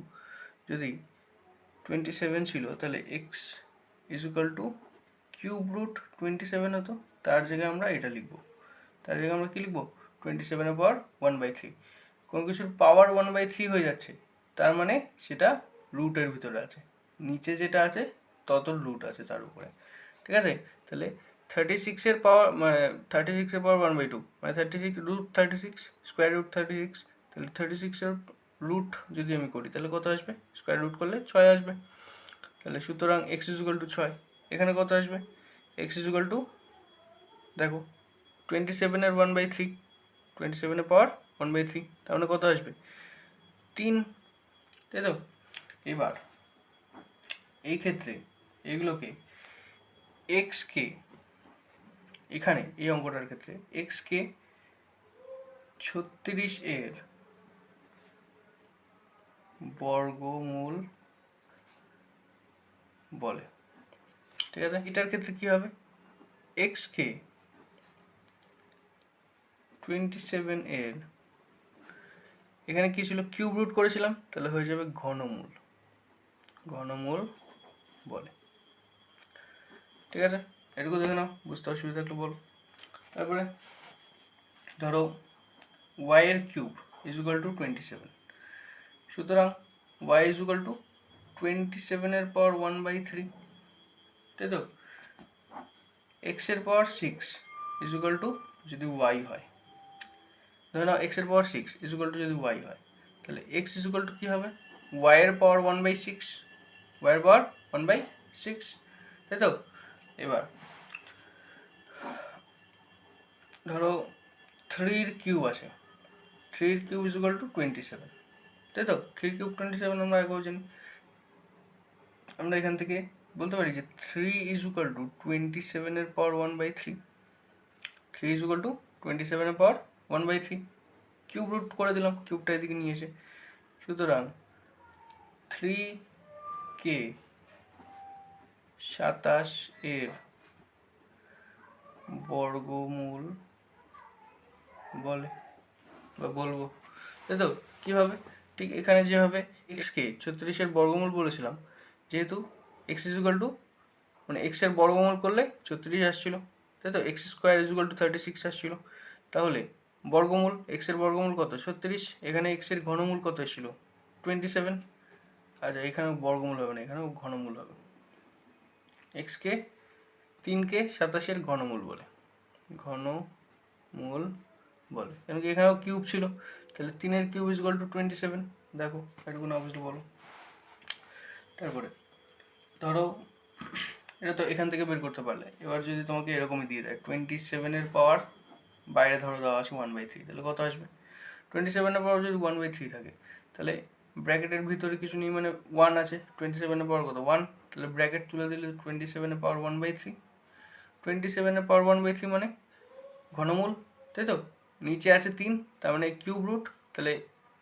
যদি 27 ছিল তাহলে x is equal to cube root 27 হতো, তার জায়গায় আমরা এটা লিখবো, তার জায়গায় আমরা কী লিখবো 27 এর পাওয়ার 1/3, কোনো কিছুর পাওয়ার 1/3 হয়ে যাচ্ছে তার মানে সেটা রুটের ভিতরে আছে, নিচে যেটা আছে তত রুট আছে তার উপরে, ঠিক আছে? তাহলে 36 এর পাওয়ার মানে 36 এর পাওয়ার 1/2 মানে 36 √36 স্কোয়ার রুট 36, তাহলে 36 এর রুট যদি আমি করি তাহলে কত আসবে, স্কোয়ার রুট করলে 6 আসবে, তাহলে সুতরাং এক্স ইজ ইকুয়াল টু 6, এখানে কত আসবে এক্স ইজ ইকুয়াল টু দেখো 27 এর 1/3, 27 এর পাওয়ার 1/3, তার মানে কত আসবে 3, তাই তো? এবার এই ক্ষেত্রে এগুলোকে এক্স কে এখানে এই অঙ্কটার ক্ষেত্রে এক্স কে 36 এর বর্গমূল বলে, ঠিক আছে? এটার ক্ষেত্রে কি হবে এক্স কে 27 এর এখানে কি ছিল কিউব রুট করেছিলাম, তাহলে হয়ে যাবে ঘনমূল বলে, ঠিক আছে? এটুকু দেখে নাও, বুঝতে অসুবিধা থাকলে বল। তারপরে ধরো ওয়াই এর কিউব ইজ ইকুয়াল টু 27। সুতরাং ওয়াই ইজ ইকুয়াল টু 27 পাওয়ার 1/3, তাই তো। এক্স এর পাওয়ার 6 ইজ ইকুয়াল টু, যদি ওয়াই হয়, ধরে নাও এক্স এর পাওয়ার 6 ইজ ইকুয়াল টু যদি ওয়াই হয়, তাহলে এক্স ইজ ইকুয়াল টু কী হবে, ওয়াই এর পাওয়ার 1/6, ওয়াই এর পাওয়ার 1/6, তাই তো। এবার ধরো 3 কিউব আছে, 3 কিউব ইজ ইকুয়াল টু 27, তাই তো। 3 কিউব 27 আমরা আগেও জানি। আমরা এখান থেকে বলতে পারি যে 3 ইজ ইকুয়াল টু 27 এর পাওয়ার 1/3, 3 ইজ ইকুয়াল টু 27 এর পাওয়ার 1/3, কিউব রুট করে দিলাম, কিউবটা এদিকে নিয়ে এসে। সুতরাং 3কে 27 এর বর্গমূল বলে বা বলবো, তাই তো। কীভাবে, ঠিক এখানে যেভাবে এক্সকে 36 এর বর্গমূল বলেছিলাম, যেহেতু এক্স ইজ ইকুয়াল টু, মানে এক্স এর বর্গমূল করলে 36 আসছিল, তাই তো। X square is equal two 36 আসছিল, তাহলে বর্গমূল, এক্স এর বর্গমূল কত 36, এখানে এক্স এর ঘনমূল কত এসেছিল 27। আচ্ছা, এখানেও বর্গমূল হবে না, এখানেও ঘনমূল হবে। এক্সকে 3কে 27 এর ঘনমূল বলে, ঘনমূল বলে, কেন কি এখানেও কিউব ছিল, তাহলে 3 এর কিউব ইজ ইকুয়াল টু 27। দেখো এটুকু না বুঝলে বলো। তারপরে ধরো এটা তো এখান থেকে বের করতে পারলে, এবার যদি তোমাকে এরকমই দিয়ে দেয় 27 এর পাওয়ার, বাইরে ধরো দেওয়া আছে 1/3, তাহলে কত আসবে, 27 এর পাওয়ার যদি 1/3 থাকে, তাহলে ব্র্যাকেটের ভিতরে কিছু নেই, মানে 1 আছে, 27 এর পাওয়ার কত 1, তাহলে ব্র্যাকেট তুলে দিলে 27 এর পাওয়ার 1/3, 27 এর পাওয়ার 1/3 মানে ঘনমূল, তাই তো। নিচে আছে 3, তার মানে কিউব রুট, তাহলে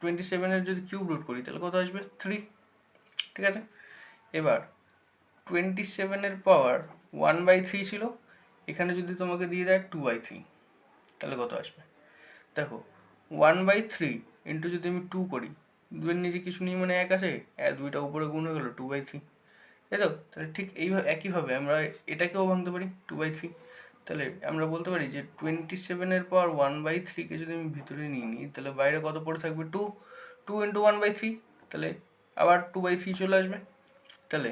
27 এর যদি কিউব রুট করি তাহলে কত আসবে 3, ঠিক আছে। এবার 27 এর পাওয়ার 1/3 ছিল, এখানে যদি তোমাকে দিয়ে দেয় 2/3, তাহলে কত আসবে, দেখো 1/3 ইন্টু যদি আমি 2 করি, 2 এর নিচে কিছু নেই মানে 1 আছে, 2টা উপরে গুণ হয়ে গেলো 2/3, তাই তো। তাহলে ঠিক এইভাবে একইভাবে আমরা এটাকেও ভাঙতে পারি 2/3, তাহলে আমরা বলতে পারি যে 27 এর পাওয়ার 1/3কে যদি আমি ভিতরে নিয়ে নিই, তাহলে বাইরে কত পড়ে থাকবে 2, 2 ইন্টু 1/3, তাহলে আবার 2/3 চলে আসবে। তাহলে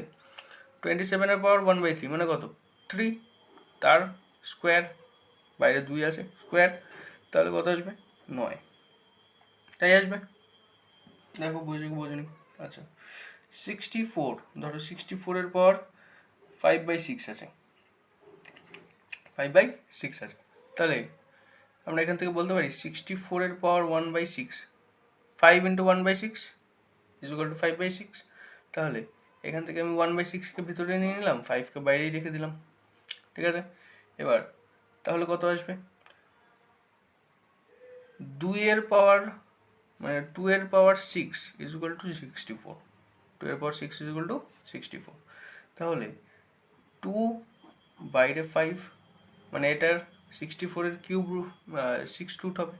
27 এর পাওয়ার 1/3 মানে কত 3, তার স্কোয়ার, বাইরে 2 আছে স্কোয়ার, তাহলে কত আসবে 9, তাই আসবে। দেখো বোঝনি। আচ্ছা 64, ধরো 64 এর পাওয়ার 5/6 আছে, 5/6 আছে, তাহলে আমরা এখান থেকে বলতে পারি 64 এর পাওয়ার 1/6, 5 ইন্টু 1/6 ইজ ইকুয়াল টু 5/6, তাহলে এখান থেকে আমি 1/6কে ভিতরে নিয়ে নিলাম, 5কে বাইরেই রেখে দিলাম, ঠিক আছে। এবার তাহলে কত আসবে, 2 এর পাওয়ার, মানে 2 এর পাওয়ার 6 ইজ ইকুয়াল টু 64, 2 এর পাওয়ার 6 ইজ ইকুয়াল টু 64, তাহলে 2 বাইরে 5, মানে এটার 64 এর কিউব 6 রুট হবে,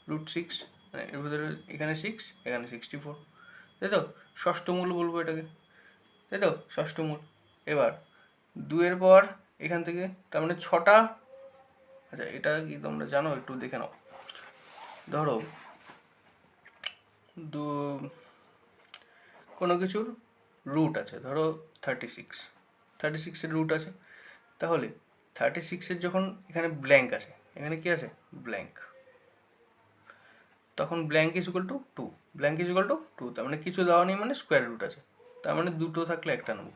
√6, মানে এর ভিতরে এখানে 6 এখানে 64, তাই তো। ষষ্ঠ মূল বলবো এটাকে, তাই তো, ষষ্ঠ মূল। এবার 2 এর পাওয়ার এখান থেকে, তার মানে 6টা, আচ্ছা এটা কি তোমরা জানো একটু দেখে নাও। ধরো কোনো কিছুর রুট আছে, ধরো 36 এর রুট আছে, তাহলে 36 এর যখন এখানে ব্ল্যাঙ্ক আছে, এখানে কি আছে ব্ল্যাঙ্ক, তখন blank is equal two 2, blank is equal two 2, তার মানে কিছু দেওয়া নেই মানে স্কোয়ার রুট আছে, তার মানে দুটো থাকলে একটা নেব,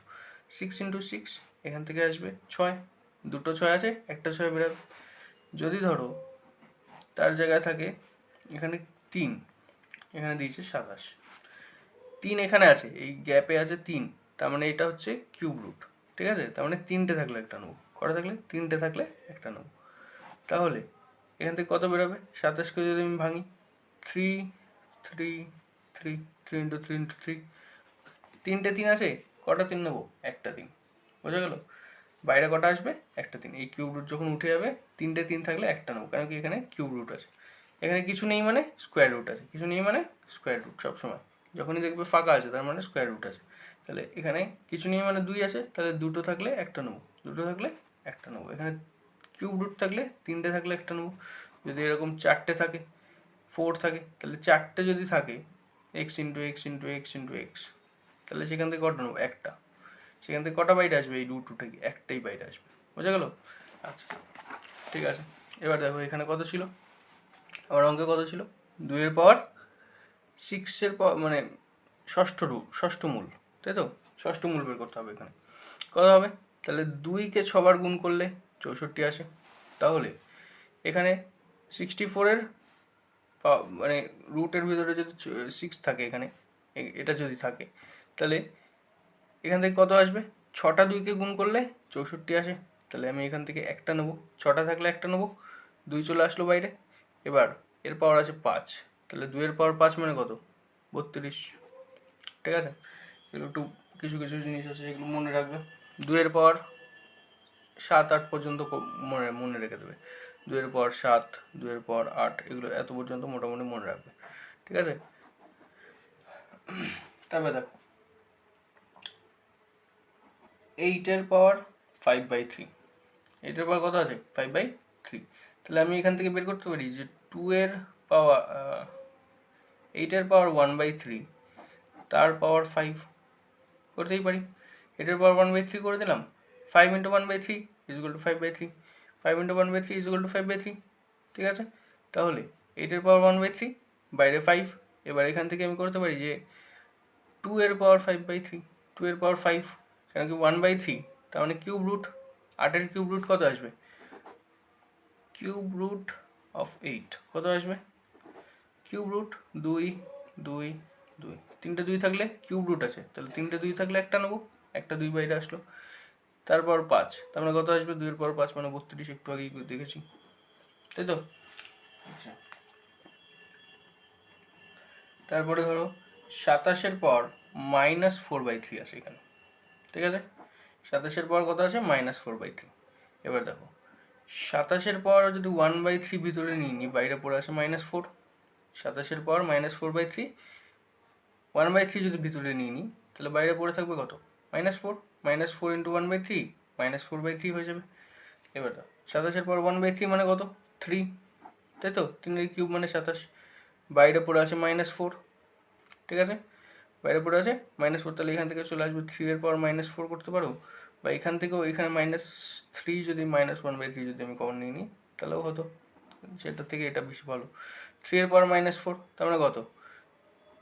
6 ইন্টু 6 এখান থেকে আসবে 6, দুটো 6 আছে, একটা 6 বেরোবে। যদি ধরো তার জায়গায় থাকে এখানে 3, এখানে দিয়েছে 27, 3 এখানে আছে, এই গ্যাপে আছে 3, তার মানে এটা হচ্ছে কিউব রুট, ঠিক আছে। তার মানে 3টে থাকলে একটা নেবো, কটা থাকলে 3টে থাকলে একটা নেবো, তাহলে এখান থেকে কত বেরোবে, 27কে যদি আমি ভাঙি 3 3 3 3 ইন্টু 3 ইন্টু 3, 3টে 3 আছে, কটা 3 নেবো, একটা 3, বোঝা গেল। বাইরে কটা আসবে, একটা 3, এই কিউব রুট যখন উঠে যাবে 3টে 3 থাকলে একটা নেবো, কারণ কি এখানে কিউব রুট আছে, এখানে কিছু নেই মানে স্কোয়ার রুট আছে, কিছু নেই মানে স্কোয়ার রুট, সবসময় যখনই দেখবে ফাঁকা আছে তার মানে স্কোয়ার রুট আছে। তাহলে এখানে কিছু নেই মানে 2 আছে, তাহলে দুটো থাকলে একটা নেবো, দুটো থাকলে একটা নেবো, এখানে কিউব রুট থাকলে 3টে থাকলে একটা নেবো, যদি এরকম 4টে থাকে 4 থাকে, তাহলে 4টে যদি থাকে x into x into x into x, তাহলে সেখান থেকে কটা নেবো? একটা। সেখান থেকে কটা বাইরে আসবে? এই রুট থেকে একটাই বাইরে আসবে। বোঝা গেল? আচ্ছা ঠিক আছে, এবার দেখো এখানে কত ছিল, আমার অঙ্কে কত ছিল? 2 এর পাওয়ার 6 পাওয়ার মানে ষষ্ঠ মূল, তাই তো? ষষ্ঠ মূল বের করতে হবে এখানে। কত হবে? তাহলে 2কে 6বার গুণ করলে 64 আসে। তাহলে এখানে 64-এর মানে রুটের ভিতরে যদি 6 থাকে, এখানে এটা যদি থাকে, তাহলে এখান থেকে কত আসবে? 6টা 2কে গুণ করলে 64 আসে। তাহলে আমি এখান থেকে একটা নেবো, 6টা থাকলে একটা নেবো, 2 চলে আসলো বাইরে। এবার এর পাওয়ার আছে 5, তাহলে 2-এর পাওয়ার 5 মানে কত? 32। ঠিক আছে, এগুলো একটু কিছু কিছু জিনিস আছে যেগুলো মনে রাখবে। 2-এর পাওয়ার 7 8 পর্যন্ত মনে রেখে দেবে। 2-এর পাওয়ার 7, 2-এর পাওয়ার 8, এগুলো এত পর্যন্ত মোটামুটি মনে রাখবে। ঠিক আছে, তারপরে দেখো 8-এর পাওয়ার 5/3, 8-এর পাওয়ার কত আছে? 5/3। তাহলে আমি এখান থেকে বের করতে পারি যে 2-এর পাওয়ার 8-এর পাওয়ার 1/3 তার পাওয়ার 5 করতেই পারি। 8-এর পাওয়ার 1/3 করে দিলাম, 5 into 1/3 equal to 5/3, 5 into 1/3 equal to 5/3। ঠিক আছে, তাহলে 8-এর পাওয়ার 1/3 বাইরে 5। এবার এখান থেকে আমি করতে পারি যে 2-এর পাওয়ার 5/3, 2-এর পাওয়ার 5, কেন কি 1/3, তার মানে কিউব রুট। 8-এর কিউব রুট কত আসবে? কিউব রুট অফ 8 কত আসবে? কিউব রুট 2 2 2, 3টে 2 থাকলে কিউব রুট আছে, তাহলে 3টে 2 থাকলে একটা নেবো, একটা 2 বাইরে আসলো। তারপর 5, তার মানে কত আসবে? 2-এর পাওয়ার 5 মানে 32, একটু আগেই দেখেছি, তাই তো? আচ্ছা, তারপরে ধরো 27-এর পাওয়ার -4/3 আছে এখানে। ঠিক আছে, 27-এর পাওয়ার কত আছে? -4/3। এবার দেখো 27-এর পাওয়ার যদি 1/3 ভিতরে নিয়ে নিই, বাইরে পড়ে আছে -4। 27-এর পাওয়ার -4/3, 1/3 যদি ভিতরে নিয়ে নিই, তাহলে বাইরে পড়ে থাকবে কত? -4, -4 ইন্টু 1/3 -4/3 হয়ে যাবে। এবার দেখো 27-এর পাওয়ার 1/3 মানে কত? 3, তাই তো? 3-এর কিউব মানে 27, বাইরে পড়ে আছে -4। ঠিক আছে, বাইরে পড়ে আছে -4, তাহলে এখান থেকে চলে আসবে 3-এর পাওয়ার -4 করতে পারো, বা এখান থেকেও এখানে -3 যদি -1/3 যদি আমি কমন নিয়ে নিই তাহলেও হতো, সেটার থেকে এটা বেশি ভালো। 3-এর পাওয়ার -4, তার মানে কত?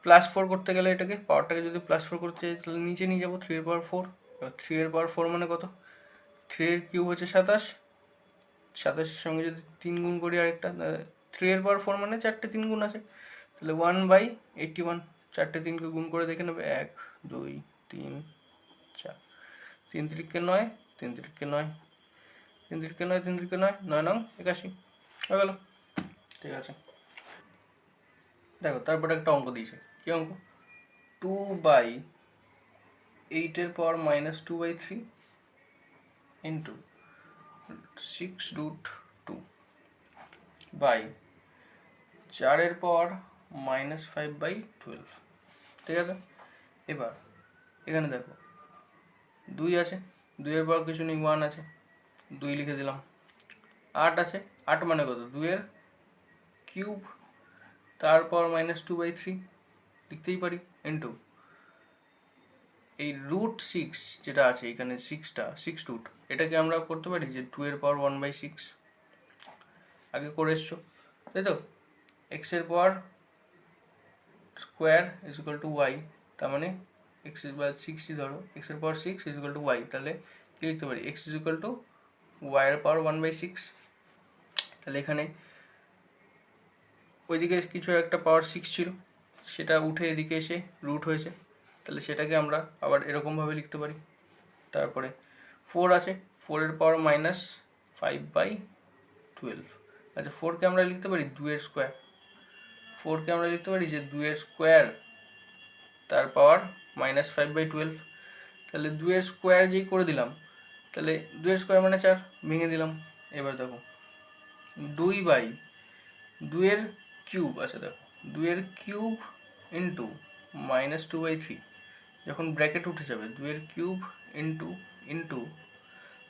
+4 করতে গেলে এটাকে পাওয়ারটাকে যদি +4 করতে চাই তাহলে নিচে নিয়ে যাবো 3-এর পাওয়ার 4। এবার 3-এর পাওয়ার 4 মানে কত? 3-এর কিউব হচ্ছে 27, 27-এর সঙ্গে যদি 3 গুণ করি আরেকটা, 3-এর পাওয়ার 4 মানে 4টে 3 গুণ আছে, তাহলে 1/81। 4টে 3কে গুণ করে দেখে নেবে, 1 2 3 4, 3 3কে 9, 3 3কে 9, 3 3কে 9, 3 3কে 9, 9 9 81 হয়ে গেল। ঠিক আছে, দেখো তারপরে একটা অঙ্ক দিয়েছে, কি অঙ্ক? 2/8-এর পাওয়ার -2/3 ইন্টু 6√2 বাই 4-এর পাওয়ার -5/12। ঠিক আছে, এবার এখানে দেখো 2 আছে, 2-এর পাওয়ার কিছু নেই, 1 আছে, 2 লিখে দিলাম। 8 আছে, 8 মানে কত? 2-এর কিউব তার পাওয়ার -2/3 লিখতেই পারি, ইন্টু এই √6 যেটা আছে এখানে, 6টা 6 রুট, এটাকে আমরা করতে পারি যে 2-এর পাওয়ার 1/6, আগে করে এসছো, তাই তো? x-এর power square is equal to y, তার মানে x বা 6ই ধরো, x-এর power 6 is equal to y, তাহলে কি লিখতে পারি? x ইজ ইকুয়াল টু y-এর পাওয়ার 1/6। তাহলে এখানে ওইদিকে কিছু একটা পাওয়ার 6 ছিল, সেটা উঠে এদিকে এসে রুট হয়েছে, তাহলে সেটাকে আমরা আবার এরকমভাবে লিখতে পারি। তারপরে 4 আছে, 4-এর পাওয়ার -5/12। আচ্ছা, 4কে আমরা লিখতে পারি 2-এর স্কোয়ার, 4কে আমরা লিখতে পারি যে 2-এর স্কোয়ার তার পাওয়ার -5/12। তাহলে 2-এর স্কোয়ার যেই করে দিলাম, তাহলে 2-এর স্কোয়ার মানে 4, ভেঙে দিলাম। এবার দেখো 2/2-এর কিউব আছে, দেখো 2-এর কিউব ইন্টু -2/3, যখন ব্র্যাকেট উঠে যাবে 2-এর কিউব ইন্টু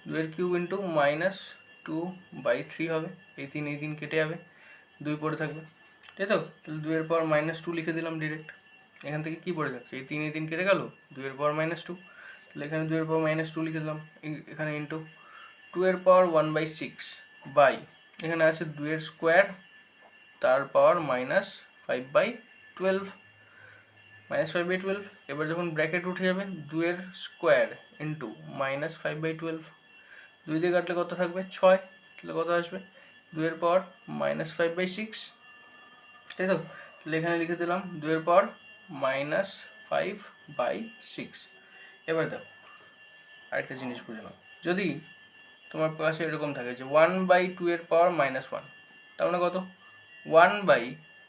2-এর কিউব ইন্টু -2/3 হবে, এই 3 কেটে যাবে, 2 পড়ে থাকবে। তাই তো? তাহলে 2 এর পাওয়ার -2 লিখে দিলাম ডিরেক্ট। এখান থেকে কি পড়ে যাচ্ছে, এই 3 এ 3 কেটে গেল, 2 এর পাওয়ার -2, তাহলে এখানে 2 এর পাওয়ার -2 লিখে দিলাম, এখানে ইন্টু 2 এর পাওয়ার 1/6 বাই এখানে আছে 2 এর স্কোয়ার তার পাওয়ার -5/12 -5/12। এবার যখন ব্র্যাকেট উঠে যাবে 2 এর স্কোয়ার ইন্টু -5/12, 2 দিয়ে কাটলে কত থাকবে 6, তাহলে কত আসবে 2 এর পাওয়ার -5/6, তাই তো? তাহলে এখানে লিখে দিলাম 2 এর পাওয়ার -5/6। এবার দেখো আরেকটা জিনিস বুঝে নাও, যদি তোমার পাশে এরকম থাকে যে 1/2 এর পাওয়ার -1, তার মানে কত 1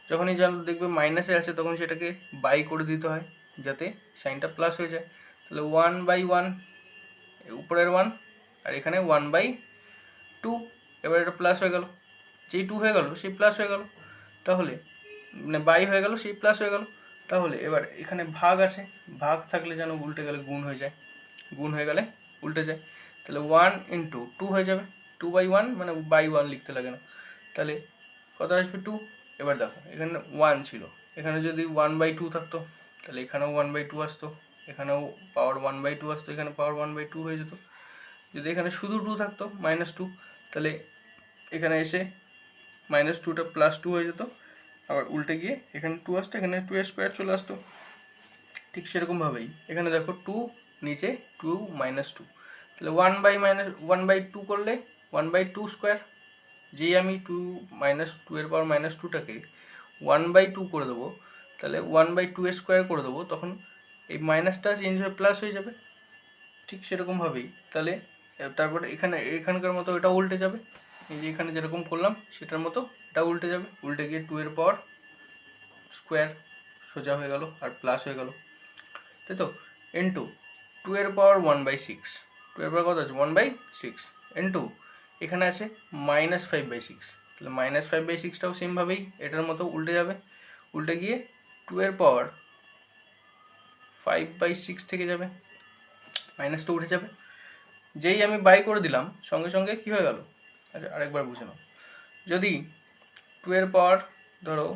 যখনই দেখবে মাইনাসে আছে তখন সেটাকে বাই করে দিতে হয় যাতে সাইনটা প্লাস হয়ে যায়। তাহলে 1/1 উপরের 1 আর এখানে 1/2, এবার এটা প্লাস হয়ে গেল, যেই 2 হয়ে গেল সেই প্লাস হয়ে গেল, তাহলে মানে বাই হয়ে গেল সেই প্লাস হয়ে গেল। তাহলে এবার এখানে ভাগ আছে, ভাগ থাকলে যেন উল্টে গেলে গুণ হয়ে যায়, গুণ হয়ে গেলে উল্টে যায়, তাহলে 1 × 2 হয়ে যাবে, 2/1 মানে বাই 1 লিখতে লাগে না, তাহলে কত আসবে 2। এবার দেখো এখানে 1 ছিল, এখানে যদি 1/2 থাকতো তাহলে এখানেও 1/2 আসতো, এখানেও পাওয়ার 1/2 আসতো, এখানে পাওয়ার 1/2 হয়ে যেত। যদি এখানে শুধু 2 থাকতো -2, তাহলে এখানে এসে -2টা +2 হয়ে যেত, আবার উল্টে গিয়ে এখানে 2 আসতো, এখানে 2 এর স্কোয়ার চলে আসতো। ঠিক সেরকমভাবেই এখানে দেখো 2 নিচে 2 -2, তাহলে 1/2 করলে 1/2 স্কোয়ার, যেই আমি 2 এর পাওয়ার -2টাকে 1/2 করে দেবো, তাহলে 1/2 এর স্কোয়ার করে দেবো, তখন এই মাইনাসটা চেঞ্জ হয়ে প্লাস হয়ে যাবে। ঠিক সেরকমভাবেই তাহলে তারপরে এখানকার মতো এটা উল্টে যাবে, এই যে এখানে যেরকম করলাম সেটার মতো এটা উল্টে যাবে, উল্টে গিয়ে 2 এর পাওয়ার স্কোয়ার সোজা হয়ে গেল আর প্লাস হয়ে গেল, তাই তো? ইন্টু 2 এর পাওয়ার 1/6, 2 এর পাওয়ার কত আছে 1/6, ইন্টু এখানে আছে -5/6, তাহলে -5/6টাও সেমভাবেই এটার মতো উল্টে যাবে, উল্টে গিয়ে 2 এর পাওয়ার 5/6 থেকে যাবে, মাইনাসটা উঠে যাবে, যেই আমি বাই করে দিলাম সঙ্গে সঙ্গে কী হয়ে গেল। আচ্ছা আরেকবার বুঝে নাও, যদি 2 এর পাওয়ার ধরো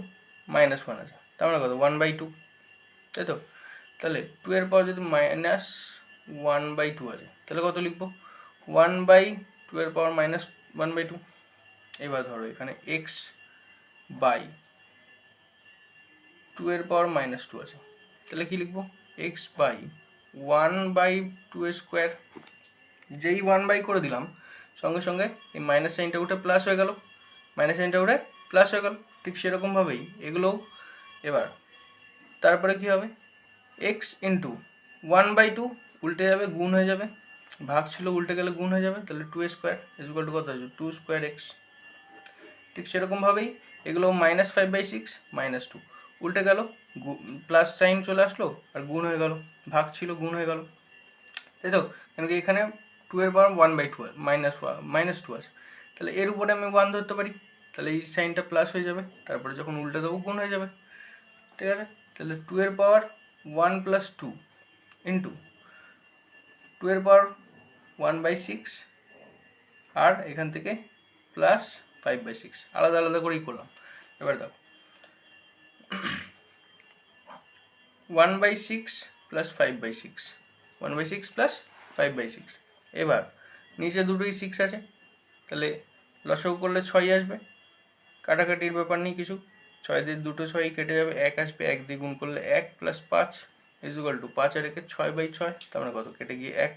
-1 আছে, তার মানে কত 1/2, তাই তো? তাহলে 2 এর পাওয়ার যদি -1/2 আছে তাহলে কত লিখবো 1/2 এর পাওয়ার -1/2। এবার ধরো এখানে x বাই 2 এর পাওয়ার -2 আছে, তাহলে কি লিখবো x বাই 1/2 এর স্কোয়ার, যেই 1/2 করে দিলাম সঙ্গে সঙ্গে এই মাইনাস সাইনটা উঠে প্লাস হয়ে গেল, মাইনাস সাইনটা উঠে প্লাস হয়ে গেল। ঠিক সেরকমভাবেই এগুলোও। এবার তারপরে কি হবে x ইন্টু 1/2 উল্টে যাবে গুণ হয়ে যাবে, ভাগ ছিল উল্টে গেলে গুণ হয়ে যাবে, তাহলে 2 স্কোয়ার ইকুয়াল টু কত আসবে 2 স্কোয়ার x। ঠিক সেরকমভাবেই এগুলো -5/6 -2 উল্টে গেল, প্লাস সাইন চলে আসলো আর গুণ হয়ে গেল, ভাগ ছিল গুণ হয়ে গেল, তাই তো? কেন কি এখানে 2 এর পাওয়ার 1/2 -2 আছে, তাহলে এর উপরে আমি 1 ধরতে পারি, তাহলে এই সাইনটা প্লাস হয়ে যাবে, তারপরে যখন উল্টে দেবো গুণ হয়ে যাবে, ঠিক আছে? তাহলে 2 এর পাওয়ার 1 + 2 ইন্টু 2 এর পাওয়ার 1/6 আর এখান থেকে প্লাস 5/6, আলাদা আলাদা করেই করলাম। এবার দেখো 1/6 + 5/6, 1/6 + 5/6, এবার নিচে দুটোই 6 আছে, তাহলে লসাগু করলে 6 আসবে, কাটাকাটির ব্যাপার নেই কিছু, 6 দিয়ে দুটো 6 কেটে যাবে, 1 আসবে, 1 দিয়ে গুণ করলে 1 + 5 = 5 আর একে 6/6, তার মানে কত কেটে গিয়ে 1।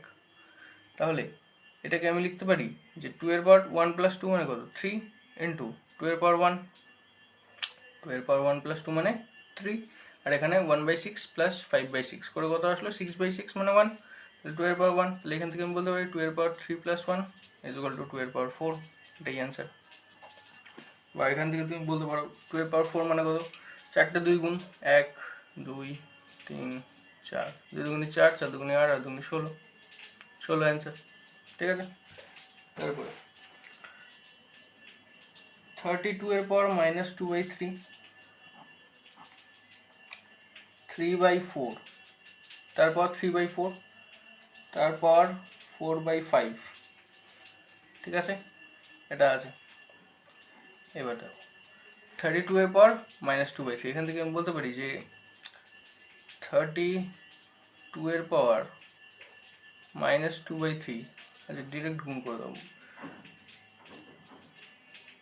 তাহলে এটাকে আমি লিখতে পারি যে 2 এর পাওয়ার 1 + 2 মানে কত 3 ইন্টু 2 এর পাওয়ার 1, 2 এর পাওয়ার 1 + 2 মানে 3, আর এখানে 1/6 + 5/6 করে কত আসলো 6/6 মানে 1, তাহলে 2 এর পাওয়ার 1, তাহলে এখান থেকে আমি বলতে পারি 2 এর পাওয়ার 3 + 1 = 2 এর পাওয়ার 4, এটাই অ্যান্সার। বা এখান থেকে তুমি বলতে পারো 2 এর পাওয়ার 4 মানে কত 4টে 2 গুণ 1 2 3 4, 2 দুগুণে 4, 4 দুগুণে 8, 8 দুগুণে 16, 16 অ্যান্সার, ঠিক আছে? তারপরে 32 এর পাওয়ার -2/3, 3/4, তারপর 3/4, তারপর 4/5, ঠিক আছে? এটা আছে। এবার দেখো 32 এর পর -2/3, এখান থেকে আমি বলতে পারি যে 32 এর পাওয়ার -2/3, আচ্ছা ডিরেক্ট গুণ করে দেবো,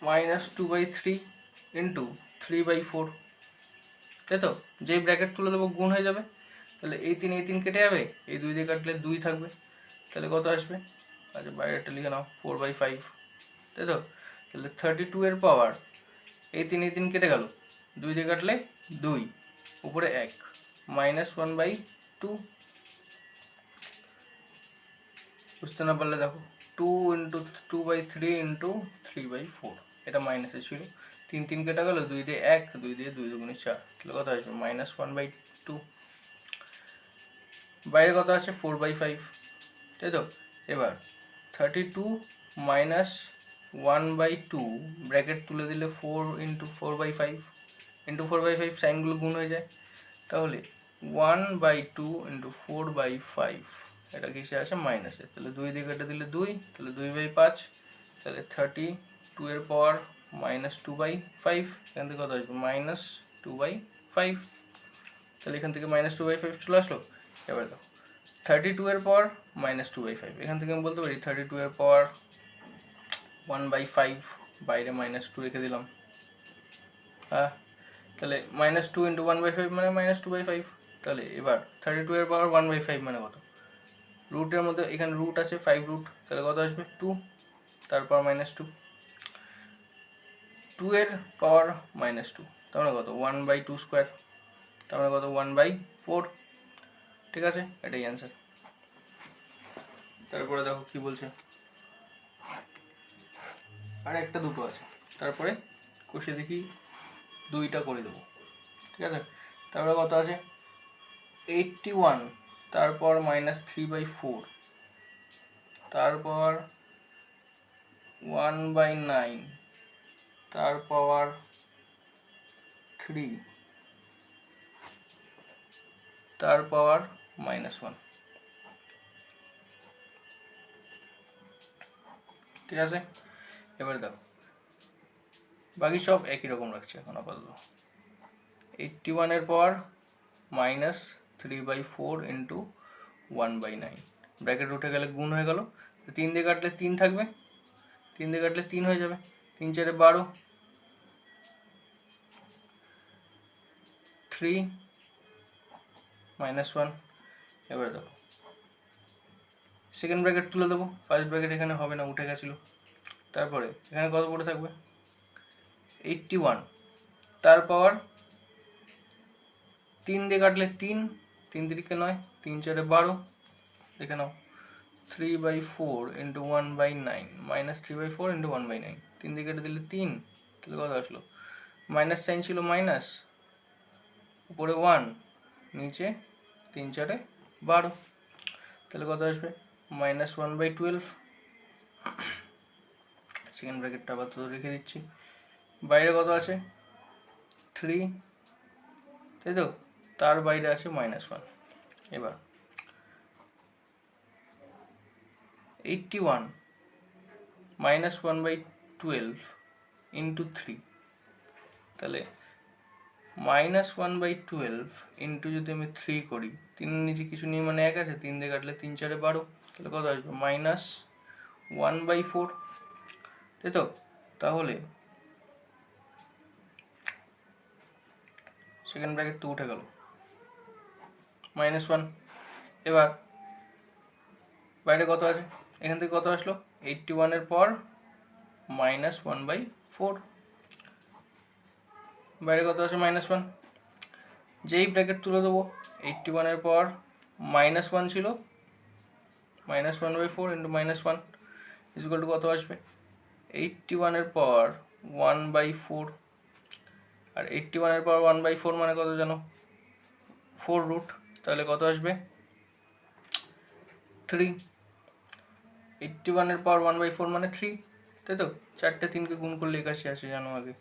-2/3 ইন্টু 3/4, তাই তো? যেই ব্র্যাকেট তুলে দেবো গুণ হয়ে যাবে, তাহলে এই 3 কেটে যাবে, এই 2 দিয়ে কাটলে 2 থাকবে, তাহলে কত আসবে? আচ্ছা বাইরেটা লিখে নাও, 4/5, তাই তো? তাহলে 32 এর পাওয়ার, এই 3 কেটে গেল, 2 দিয়ে কাটলে 2, উপরে 1, -1/2, বুঝতে না পারলে দেখো 2 ইন্টু 2/3 ইন্টু 3/4, এটা মাইনাসে ছিল, 3 কেটে গেল, 2 দিয়ে 1, 2 দিয়ে 2 দুগুণে 4, তাহলে কত আসবে? -1/2, বাইরে কত আছে? 4/5, তাই তো? এবার 32 মাইনাস 1/2, ব্র্যাকেট তুলে দিলে 4 ইন্টু 4/5 ইন্টু 4/5, সাইনগুলো গুণ হয়ে যায়, তাহলে 1/2 ইন্টু 4/5, এটা কিসে আছে? মাইনাসে, তাহলে 2 দিয়ে কেটে দিলে 2, তাহলে 2/5, তাহলে 32 এর পাওয়ার -2/5, এখান থেকে কত আসবে? -2/5, তাহলে এখান থেকে -2/5 চলে আসলো। এবার দেখো 32 এর পাওয়ার -2/5, এখান থেকে আমি বলতে পারি 32 এর পাওয়ার 1/5, বাইরে -2 রেখে দিলাম, হ্যাঁ, তাহলে -2 ইন্টু 1/5 মানে -2/5, তাহলে এবার 32 এর পাওয়ার 1/5 মানে কত? রুটের মধ্যে এখানে রুট আছে 5 রুট, তাহলে কত আসবে? 2, তারপর -2, 2 এর পাওয়ার -2, তার মানে কত? 1/2 স্কোয়ার, তার মানে কত? 1/4, ঠিক আছে, এটাই অ্যান্সার। তারপরে দেখো কি বলছে, আর একটা দুটো আছে, তারপরে কষে দেখি 2টা করে দেবো, ঠিক আছে। তারপরে কত আছে? 81, তারপর -3/4, তারপর 1/9, তার পাওয়ার 3, তার পাওয়ার -1, ঠিক আছে। এবার দেখো বাকি সব একই রকম রাখছে এখন আপাতত। 81 এর পাওয়ার -3/4 ইন্টু 1/9, ব্র্যাকেট উঠে গেলে গুণ হয়ে গেল, 3 দিয়ে কাটলে 3 থাকবে, 3 দিয়ে কাটলে 3 হয়ে যাবে, 3 4 12, 3 -1, এবার দেখো সেকেন্ড ব্র্যাকেট তুলে দেবো, ফার্স্ট ব্র্যাকেট এখানে হবে না, উঠে গেছিলো, তারপরে এখানে কত পড়ে থাকবে? 81, তার পাওয়ার 3 দিয়ে কাটলে 3, 3 3 9, 3 4 12, দেখে নাও, 3/4 ইন্টু 1/9, -3/4 ইন্টু 1/9, 3 দিয়ে কেটে দিলে 3, তাহলে কত আসলো? মাইনাস সাইন ছিল মাইনাস, উপরে 1, নিচে 3 4 12, তাহলে কত আসবে? -1/12, সেকেন্ড ব্র্যাকেটটা আপাতত রেখে দিচ্ছি, বাইরে কত আছে? 3, তাই তো, তার বাইরে আছে -1, এবার 81 -1/12 ইন্টু 3, তাহলে -1/12 ইন্টু যদি আমি 3 করি, 3 নিচে কিছু নেই মানে 1 আছে, 3 দিয়ে কাটলে 3 4 12, তাহলে কত আসবে? -1/4, তাই তো। তাহলে সেকেন্ড ব্র্যাকেট তো উঠে গেল, -1, এবার বাইরে কত আছে? এখান থেকে কত আসলো? 81 এর পর -1/4, বাইরে কত আছে? -1, যেই ব্র্যাকেট তুলে দেবো, 81 এর পর -1 ছিল, -1/4 ইন্টু -1 ইকুয়াল টু কত আসবে? 81 এর পর 1/4, আর 81 এর পর 1/4 মানে কত জানো? 4 রুট, তাহলে কত আসবে? 3, 81 এর পাওয়ার 1/4 মানে 3, তাই তো। 4টে 3কে গুণ করলে 81 আসে, জানো, আগে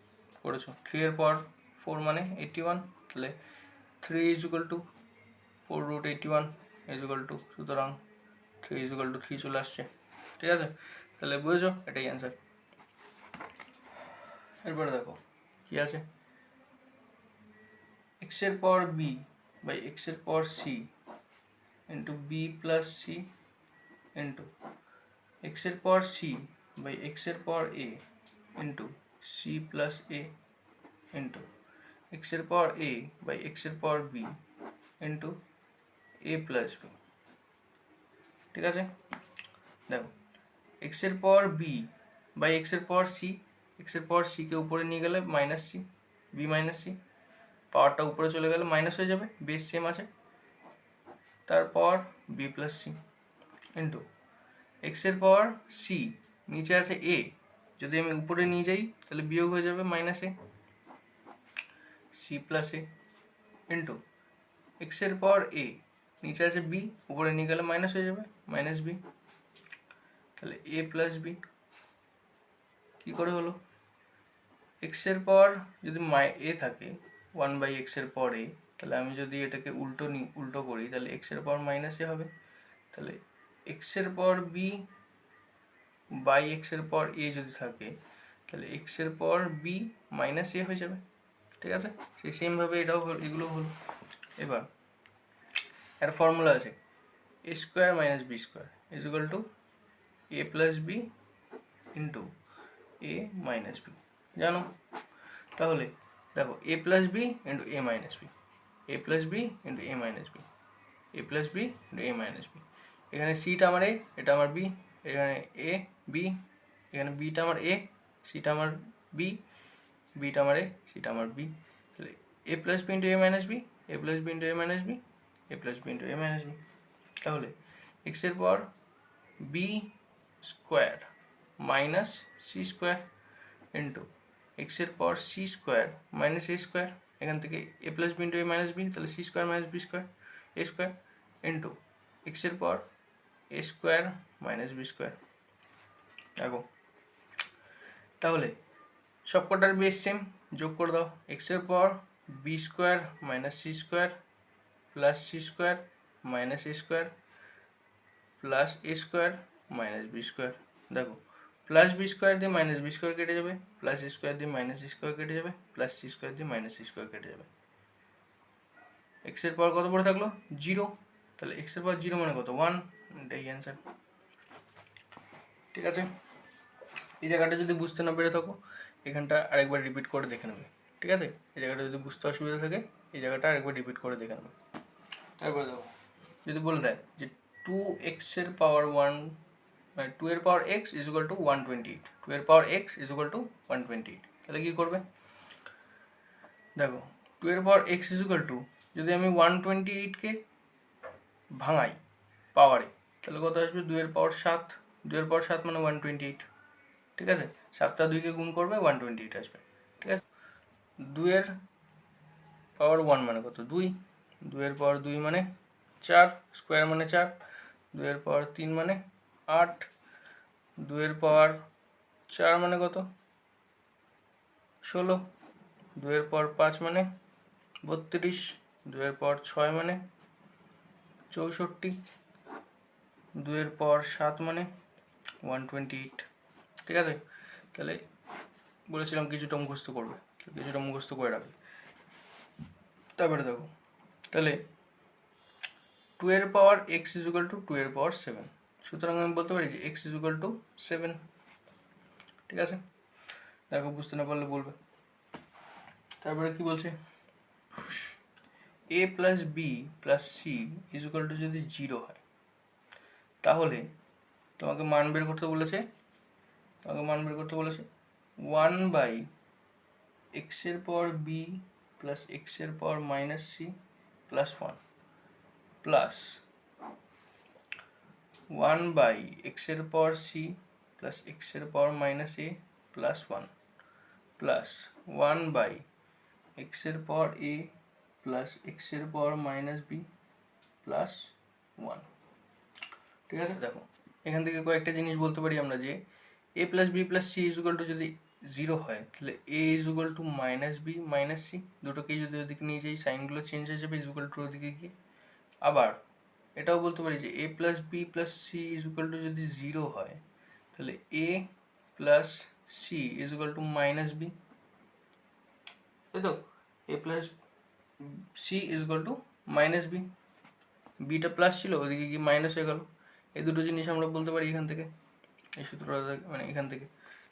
করেছো। 3 এর পাওয়ার 4 মানে 81, তাহলে 3 is equal to 4 root 81 is equal to, সুতরাং 3 ইজ ইকুয়াল টু 3 চলে আসছে, ঠিক আছে। তাহলে বুঝেছো, এটাই অ্যান্সার। এরপরে দেখো কি আছে x এর পাওয়ার b বাই x এর পাওয়ার c into b plus c into x এর পাওয়ার c বাই x এর পাওয়ার a into c plus a into x এর পাওয়ার a বাই x এর পাওয়ার b into a plus b। ঠিক আছে, দেখো x এর পাওয়ার b বাই x এর পাওয়ার c, x এর পাওয়ার c কে উপরে নিয়ে গেলে minus c, b minus c, পাওয়ারটা উপরে চলে গেলে মাইনাস হয়ে যাবে, বেস সেম আছে, তার পাওয়ার b plus c into x এর পাওয়ার c, নিচে আছে a, যদি আমি উপরে নিয়ে যাই তাহলে বিয়োগ হয়ে যাবে minus a, c plus a into x এর পাওয়ার a, নিচে আছে b, উপরে নিয়ে গেলে মাইনাস হয়ে যাবে মাইনাস b, তাহলে a প্লাস b। কি করে হলো, x এর পাওয়ার যদি a থাকে 1 বাই x এর পাওয়ার a, তাহলে আমি যদি এটাকে উল্টো করি তাহলে x এর পাওয়ার মাইনাস a হবে, তাহলে x এর পাওয়ার b বাই x এর পাওয়ার a যদি থাকে তাহলে x এর পাওয়ার b মাইনাস a হয়ে যাবে। ঠিক আছে, সেই সেম ভাবে এগুলো হলো। এবার এর ফর্মুলা আছে a square minus b square is equal two a plus b into a minus b, জানো? তাহলে দেখো a plus b into a minus b, a plus b into a minus b, a plus b into a minus b, এখানে c টা আমার a, এটা আমার b, এখানে a b, এখানে b টা আমার a, c টা আমার b, b টা আমার a, c টা আমার b, তাহলে a plus b into a minus b, a plus b into a minus b, a plus b into a minus b, তাহলে x এর পাওয়ার b square minus c square into x এর পাওয়ার c square minus a square, এখান থেকে a plus b into a minus b, তাহলে c square minus b square a square into x এর পাওয়ার a square minus b square. দেখো তাহলে সবকটার base same, যোগ করে দাও, x এর পাওয়ার b square minus c square plus c square minus a square plus a square minus b square. দেখো plus B square দিয়ে minus B square কেটে যাবে, প্লাস এ স্কোয়ার দিয়ে মাইনাস এ স্কোয়ার কেটে যাবে, প্লাস সি স্কোয়ার দিয়ে minus C square কেটে যাবে। এক্স এর পাওয়ার কত পড়ে থাকলো 0, তাহলে এক্স এর পাওয়ার 0 মানে কত 1, এটাই অ্যান্সার। ঠিক আছে, এই জায়গাটা যদি বুঝতে না পেরে থাকো এখানটা আরেকবার রিপিট করে দেখে নেবে। ঠিক আছে, এই জায়গাটা যদি বুঝতে অসুবিধা থাকে এই জায়গাটা আরেকবার রিপিট করে দেখে নেবে। তারপরে দেখো যদি বলে দেয় যে 2x এর পাওয়ার 1 মানে 2 এর পাওয়ার x ইজ ইকুয়াল টু 128, 2 এর পাওয়ার x ইজ ইকুয়াল টু 128, তাহলে কি করবে? দেখো 2 এর পাওয়ার x ইজ ইকুয়াল টু, যদি আমি 128 কে ভাঙাই পাওয়ারে তাহলে কত আসবে 2 এর পাওয়ার 7, 2 এর পাওয়ার 7 মানে 128। ঠিক আছে, 7টা 2 কে গুণ করবে 128 আসবে। ঠিক আছে, 2 এর পাওয়ার 1 মানে কত 2, 2 এর পাওয়ার 2 মানে 4, স্কোয়ার মানে 4, 2 এর পাওয়ার 3 মানে 8, 2 এর পাওয়ার 4 মানে কত 16, 2 এর পাওয়ার 5 মানে 32, 2 এর পাওয়ার 6 মানে 64, 2 এর পাওয়ার 7 মানে 128। ঠিক আছে, তাহলে বলেছিলাম কিছুটা মুখস্থ করবে, কিছুটা মুখস্থ করে রাখবে। তারপরে দেখো তাহলে 2 এর পাওয়ার x ইজ ইকুয়াল টু 2 এর পাওয়ার 7, সুতরাং আমি বলতে পারি যে x ইজ ইকুয়াল টু 7। ঠিক আছে, দেখো বুঝতে না পারলে বলবে। তারপরে কি বলছে a plus b plus C is equal to যদি 0 হয় তাহলে তোমাকে মান বের করতে বলেছে, 1 বাই এক্স এর পাওয়ার বি প্লাস এক্স এর power minus c plus 1 plus 1 by x এর পাওয়ার সি প্লাস এক্স এর power minus a plus 1 plus 1 by x এর পাওয়ার এ প্লাস এক্স এর পাওয়ার মাইনাস বি প্লাস 1। ঠিক আছে, দেখো এখান থেকে কয়েকটা জিনিস বলতে পারি আমরা যে a plus b plus C is equal to যদি 0 হয় তাহলে a is equal to minus b minus c, দুটোকেই যদি ওদিকে নিয়ে যাই সাইনগুলো চেঞ্জ হয়ে যাবে ইজ ইকুয়াল টু ওদিকে গিয়ে। আবার এটাও বলতে পারি যে a plus b plus C is equal to যদি 0 হয় তাহলে a plus C is equal to minus b, তাই তো, a plus C is equal to minus b, beta plus ছিল ওদিকে কি মাইনাস হয়ে গেল। এই দুটো জিনিস আমরা বলতে পারি এখান থেকে, এই সূত্রটা মানে এখান থেকে,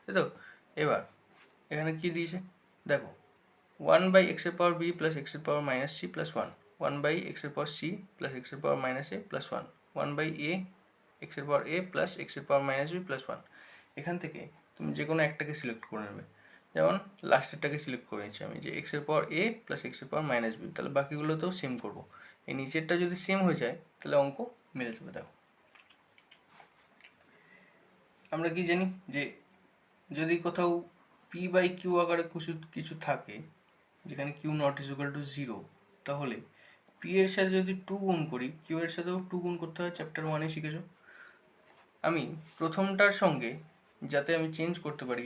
তাই তো। এবার এখানে কি দিয়েছে দেখো, 1/x⁴ b plus x⁴ - c plus 1, 1/x⁴ c plus x⁴ - a plus 1, 1/a x⁴a plus x⁴ - b plus 1। এখান থেকে তুমি যে কোনো একটাকে সিলেক্ট করে নেবে, যেমন লাস্টেরটাকে সিলেক্ট করে নিচ্ছি আমি, যে x⁴a প্লাস x⁴ - b, তাহলে বাকিগুলোতেও সেম করবো। এই নিচেরটা যদি সেম হয়ে যায় তাহলে অঙ্ক মিলে যাবে। দেখো আমরা কি জানি যে যদি কোথাও p/q আকারে কিছু থাকে, যেখানে q not is equal two 0, তাহলে p এর সাথে যদি 2 গুণ করি, q এর সাথেও 2 গুণ করতে হয়, চ্যাপ্টার 1-এ শিখেছো। আমি প্রথমটার সঙ্গে যাতে আমি চেঞ্জ করতে পারি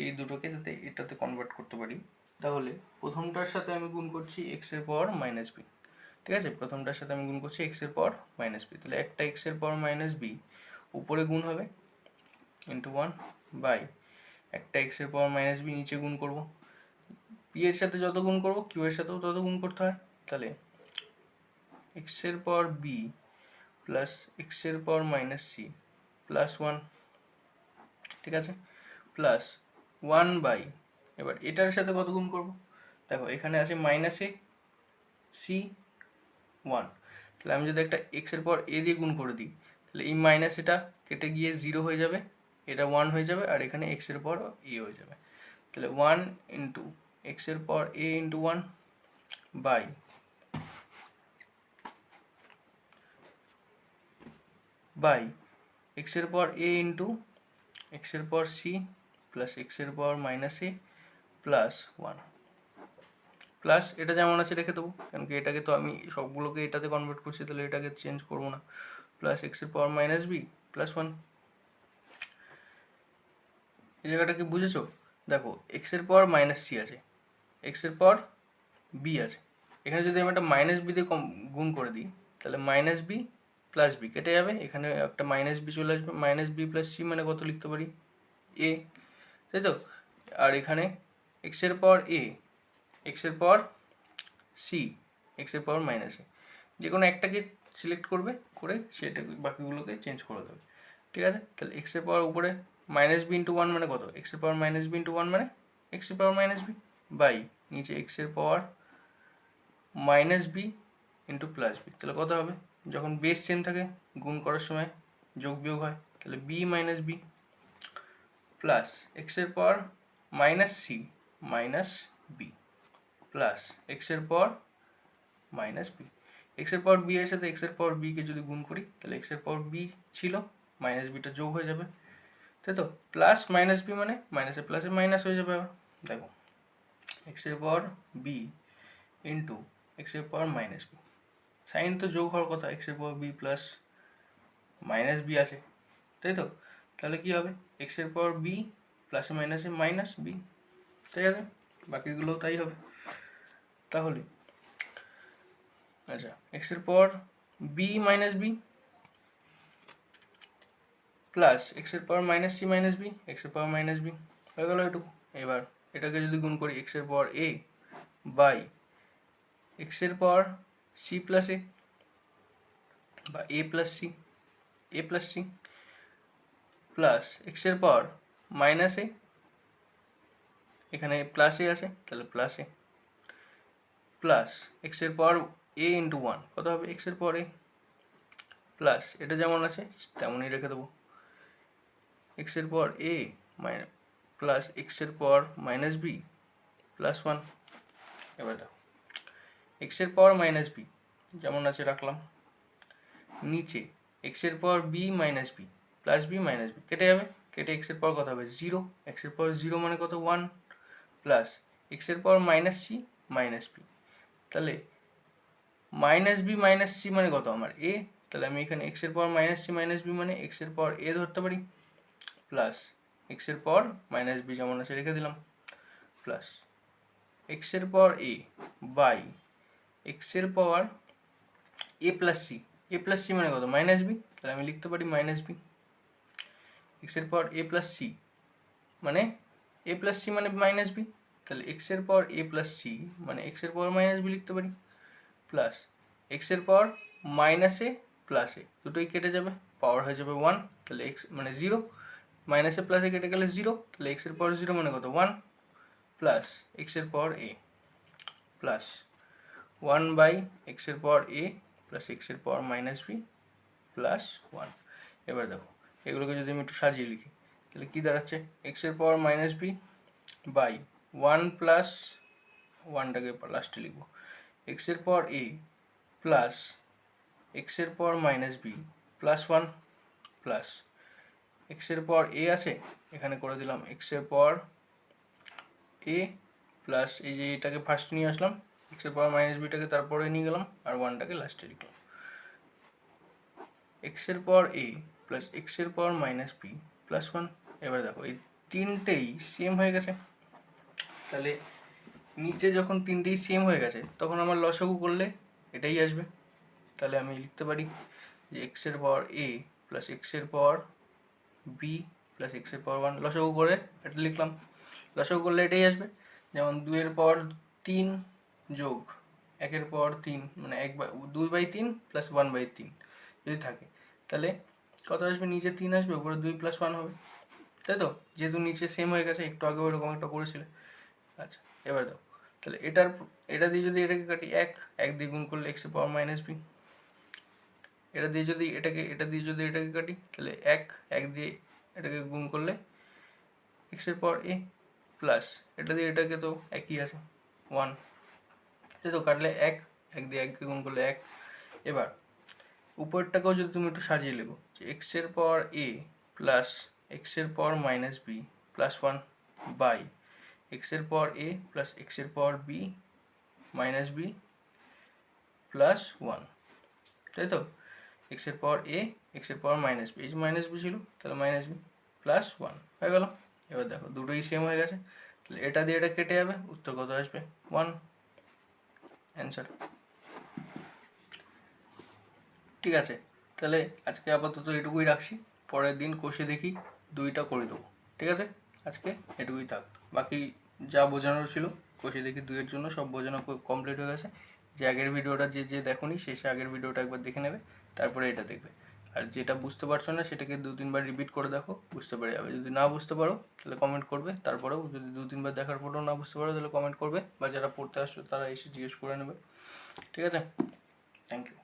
এই দুটোকে, যাতে এটাতে কনভার্ট করতে পারি, তাহলে প্রথমটার সাথে আমি গুণ করছি x⁴ - b, ঠিক আছে। প্রথমটার সাথে আমি গুণ করছি x⁴ - b, তাহলে একটা x⁴ - b উপরে গুণ হবে ইন্টু 1 বাই একটা x⁴ - b নিচে গুণ করব। p এর সাথে যত গুণ করব q এর সাথেও তত গুণ করতে হয়, তাহলে x⁴ b plus x⁴ - c plus 1, ঠিক আছে, প্লাস 1 বাই, এবার এটার সাথে কত গুণ করব, দেখো এখানে আছে -a c 1, তাহলে আমি যদি একটা x⁴a দিয়ে গুণ করে দিই, তাহলে এই মাইনাস এটা কেটে গিয়ে 0 হয়ে যাবে, এটা 1 হয়ে যাবে, আর এখানে x⁴a হয়ে যাবে। তাহলে 1 into x⁴a into 1 by x⁴a into x⁴c plus x⁴ - a plus 1, plus এটা যেমন আছে রেখে দেবো, কারণ কি এটাকে তো আমি সবগুলোকে এটাতে কনভার্ট করছি, তাহলে এটাকে চেঞ্জ করবো না, প্লাস x⁴ - b প্লাস 1। এই জায়গাটা কি বুঝেছো? দেখো x⁴ - c আছে, x⁴ b আছে, এখানে যদি আমি একটা -b দিয়ে গুণ করে দিই, তাহলে -b প্লাস b কেটে যাবে, এখানে একটা -b চলে আসবে, -b প্লাস c মানে কত লিখতে পারি a, তাই তো। আর এখানে x⁴a, x⁴ c, x⁴ - a, যে কোনো একটাকে সিলেক্ট করবে, করে সেটা বাকিগুলোকে চেঞ্জ করে দেবে, ঠিক আছে। তাহলে x⁴ উপরে -b ইন্টু 1 মানে কত, x⁴ - b ইন্টু 1 মানে x⁴ - b বাই নিচে x⁴ -b into plus b, তাহলে কত হবে, যখন বেস সেম থাকে গুণ করার সময় যোগ বিয়োগ হয়, তাহলে b minus b plus x⁴ - c minus b plus x⁴ - b, x⁴ b এর সাথে x⁴ b কে যদি গুণ করি, তাহলে x⁴ b ছিল, মাইনাস বিটা যোগ হয়ে যাবে, তাই তো। প্লাস মাইনাস বি মানে মাইনাসে প্লাসে মাইনাস হয়ে যাবে। আবার দেখো x⁴ b into x⁴ - b, sign তো যোগ হওয়ার কথা, x⁴ b plus minus B আছে, তাই তো। তাহলে কি হবে, x⁴ b প্লাসে মাইনাসে মাইনাস b, ঠিক আছে, বাকিগুলোও তাই হবে। তাহলে আচ্ছা, x⁴ b minus b plus x⁴ - c minus b, x⁴ - b হয়ে গেল এটুকু। এবার এটাকে যদি গুণ করি, x⁴ a by x⁴ c plus a বা a plus c, a plus c plus x⁴ minus a, এখানে প্লাস a আছে তাহলে plus a plus x⁴ a into 1 কত হবে, x⁴ a প্লাস এটা যেমন আছে তেমনই রেখে দেবো, x⁴ a plus x⁴ minus b plus 1। এবার দেখো x⁴ মাইনাস b যেমন আছে রাখলাম, নিচে x⁴ b minus b plus b minus b কেটে যাবে, কেটে x⁴ কত হবে 0, x⁴ 0 মানে কত 1 plus x⁴ minus c minus b, তাহলে মাইনাস b মাইনাস c মানে কত আমার a, তাহলে আমি এখানে x⁴ minus c minus b মানে x⁴ a ধরতে পারি, প্লাস x⁴ মাইনাস b যেমন আছে রেখে দিলাম, plus x⁴ a by x⁴ a plus c, a plus c মানে কত মাইনাস b, তাহলে আমি লিখতে পারি minus b, x⁴ a plus c মানে a প্লাস c মানে মাইনাস b, তাহলে এক্স এর পাওয়ার এ প্লাস সি মানে এক্স এর পাওয়ার মাইনাস বি লিখতে পারি, প্লাস এক্স এর পাওয়ার মাইনাস এ প্লাস এ, দুটোই কেটে যাবে, পাওয়ার হয়ে যাবে 1, তাহলে এক্স মানে 0, মাইনাসে প্লাসে কেটে গেলে 0, তাহলে এক্স এর পাওয়ার 0 মানে কত 1, প্লাস এক্স এর power a plus 1 by x এর পাওয়ার এ প্লাস এক্স এর পাওয়ার মাইনাস বি প্লাস 1। এবার দেখো এগুলোকে যদি আমি একটু সাজিয়ে লিখি তাহলে কি দাঁড়াচ্ছে, এক্স এর power minus b by 1 plus 1টাকে লাস্টে লিখবো, এক্স এর পাওয়ার এ প্লাস এক্স এর power minus b plus 1 plus x এর পাওয়ার এ আছে এখানে করে দিলাম এক্স এর পাওয়ার এ প্লাস এই যে এটাকে ফার্স্ট নিয়ে আসলাম, এক্স এর পাওয়ার মাইনাস বিটাকে তারপরে নিয়ে গেলাম আর 1টাকে লাস্টে লিখলাম, এক্স এর পাওয়ার এ প্লাস এক্স এর পাওয়ার মাইনাস বি প্লাস 1। এবার দেখো এই তিনটেই সেম হয়ে গেছে, তাহলে নিচে যখন তিনটেই সেম হয়ে গেছে তখন আমার লসাগু করলে এটাই আসবে, তাহলে আমি লিখতে পারি যে এক্স এর পাওয়ার এ প্লাস এক্স এর পাওয়ার বি প্লাস এক্স এর পাওয়ার 1 লসাগু করে এটা লিখলাম, লসাগু করলে এটাই আসবে, যেমন 2 এর পাওয়ার 3 যোগ 1 এর পাওয়ার 3 মানে 2/3 প্লাস 1/3 যদি থাকে তাহলে কত আসবে, নিচে 3 আসবে উপরে 2 প্লাস 1 হবে, তাই তো, যেহেতু নিচে সেম হয়ে গেছে একটু আগে ওরকম একটা করেছিলে। আচ্ছা এবার দাও তাহলে এটা দিয়ে যদি এটাকে কাটি 1 দিয়ে গুণ করলে এক্স এর পাওয়ার মাইনাস বি, এটা দিয়ে যদি এটাকে কাটি তাহলে 1 দিয়ে এটাকে গুণ করলে এক্স এর পাওয়ার এ প্লাস এটা দিয়ে এটাকে তো একই আছে 1, তাই তো, কাটলে 1 দিয়ে 1কে গুণ করলে 1। এবার উপরেরটাকেও যদি তুমি একটু সাজিয়ে লেখো যে এক্স এর পাওয়ার এ প্লাস এক্স এর power minus b plus 1 by x এর পাওয়ার এ প্লাস এক্স এর power b minus b plus 1, তাই তো, এক্স এর পাওয়ার এ এক্স এর পাওয়ার মাইনাস বি, এই যে মাইনাস বি ছিল তাহলে মাইনাস বি প্লাস 1 হয়ে গেল। এবার দেখো দুটোই সেম হয়ে গেছে, তাহলে এটা দিয়ে এটা কেটে যাবে, উত্তর কত আসবে 1, অ্যান্সার। ঠিক আছে, তাহলে আজকে আপাতত এটুকুই রাখছি, পরের দিন কষে দেখি 2টা করে দেবো, ঠিক আছে, আজকে এটুকুই থাক, বাকি যা বোঝানোর ছিল কষে দেখি 2 এর জন্য সব বোঝানো কমপ্লিট হয়ে গেছে, যে আগের ভিডিওটা যে দেখোনি সে আগের ভিডিওটা একবার দেখে নেবে, তারপরে এটা দেখবে, আর যেটা বুঝতে পারছো না সেটাকে 2-3বার রিপিট করে দেখো, বুঝতে পেরে যাবে, যদি না বুঝতে পারো তাহলে কমেন্ট করবে, তারপরেও যদি 2-3বার দেখার পরেও না বুঝতে পারো তাহলে কমেন্ট করবে, বা যারা পড়তে আসছো তারা এসে জিজ্ঞেস করে নেবে, ঠিক আছে, থ্যাংক ইউ।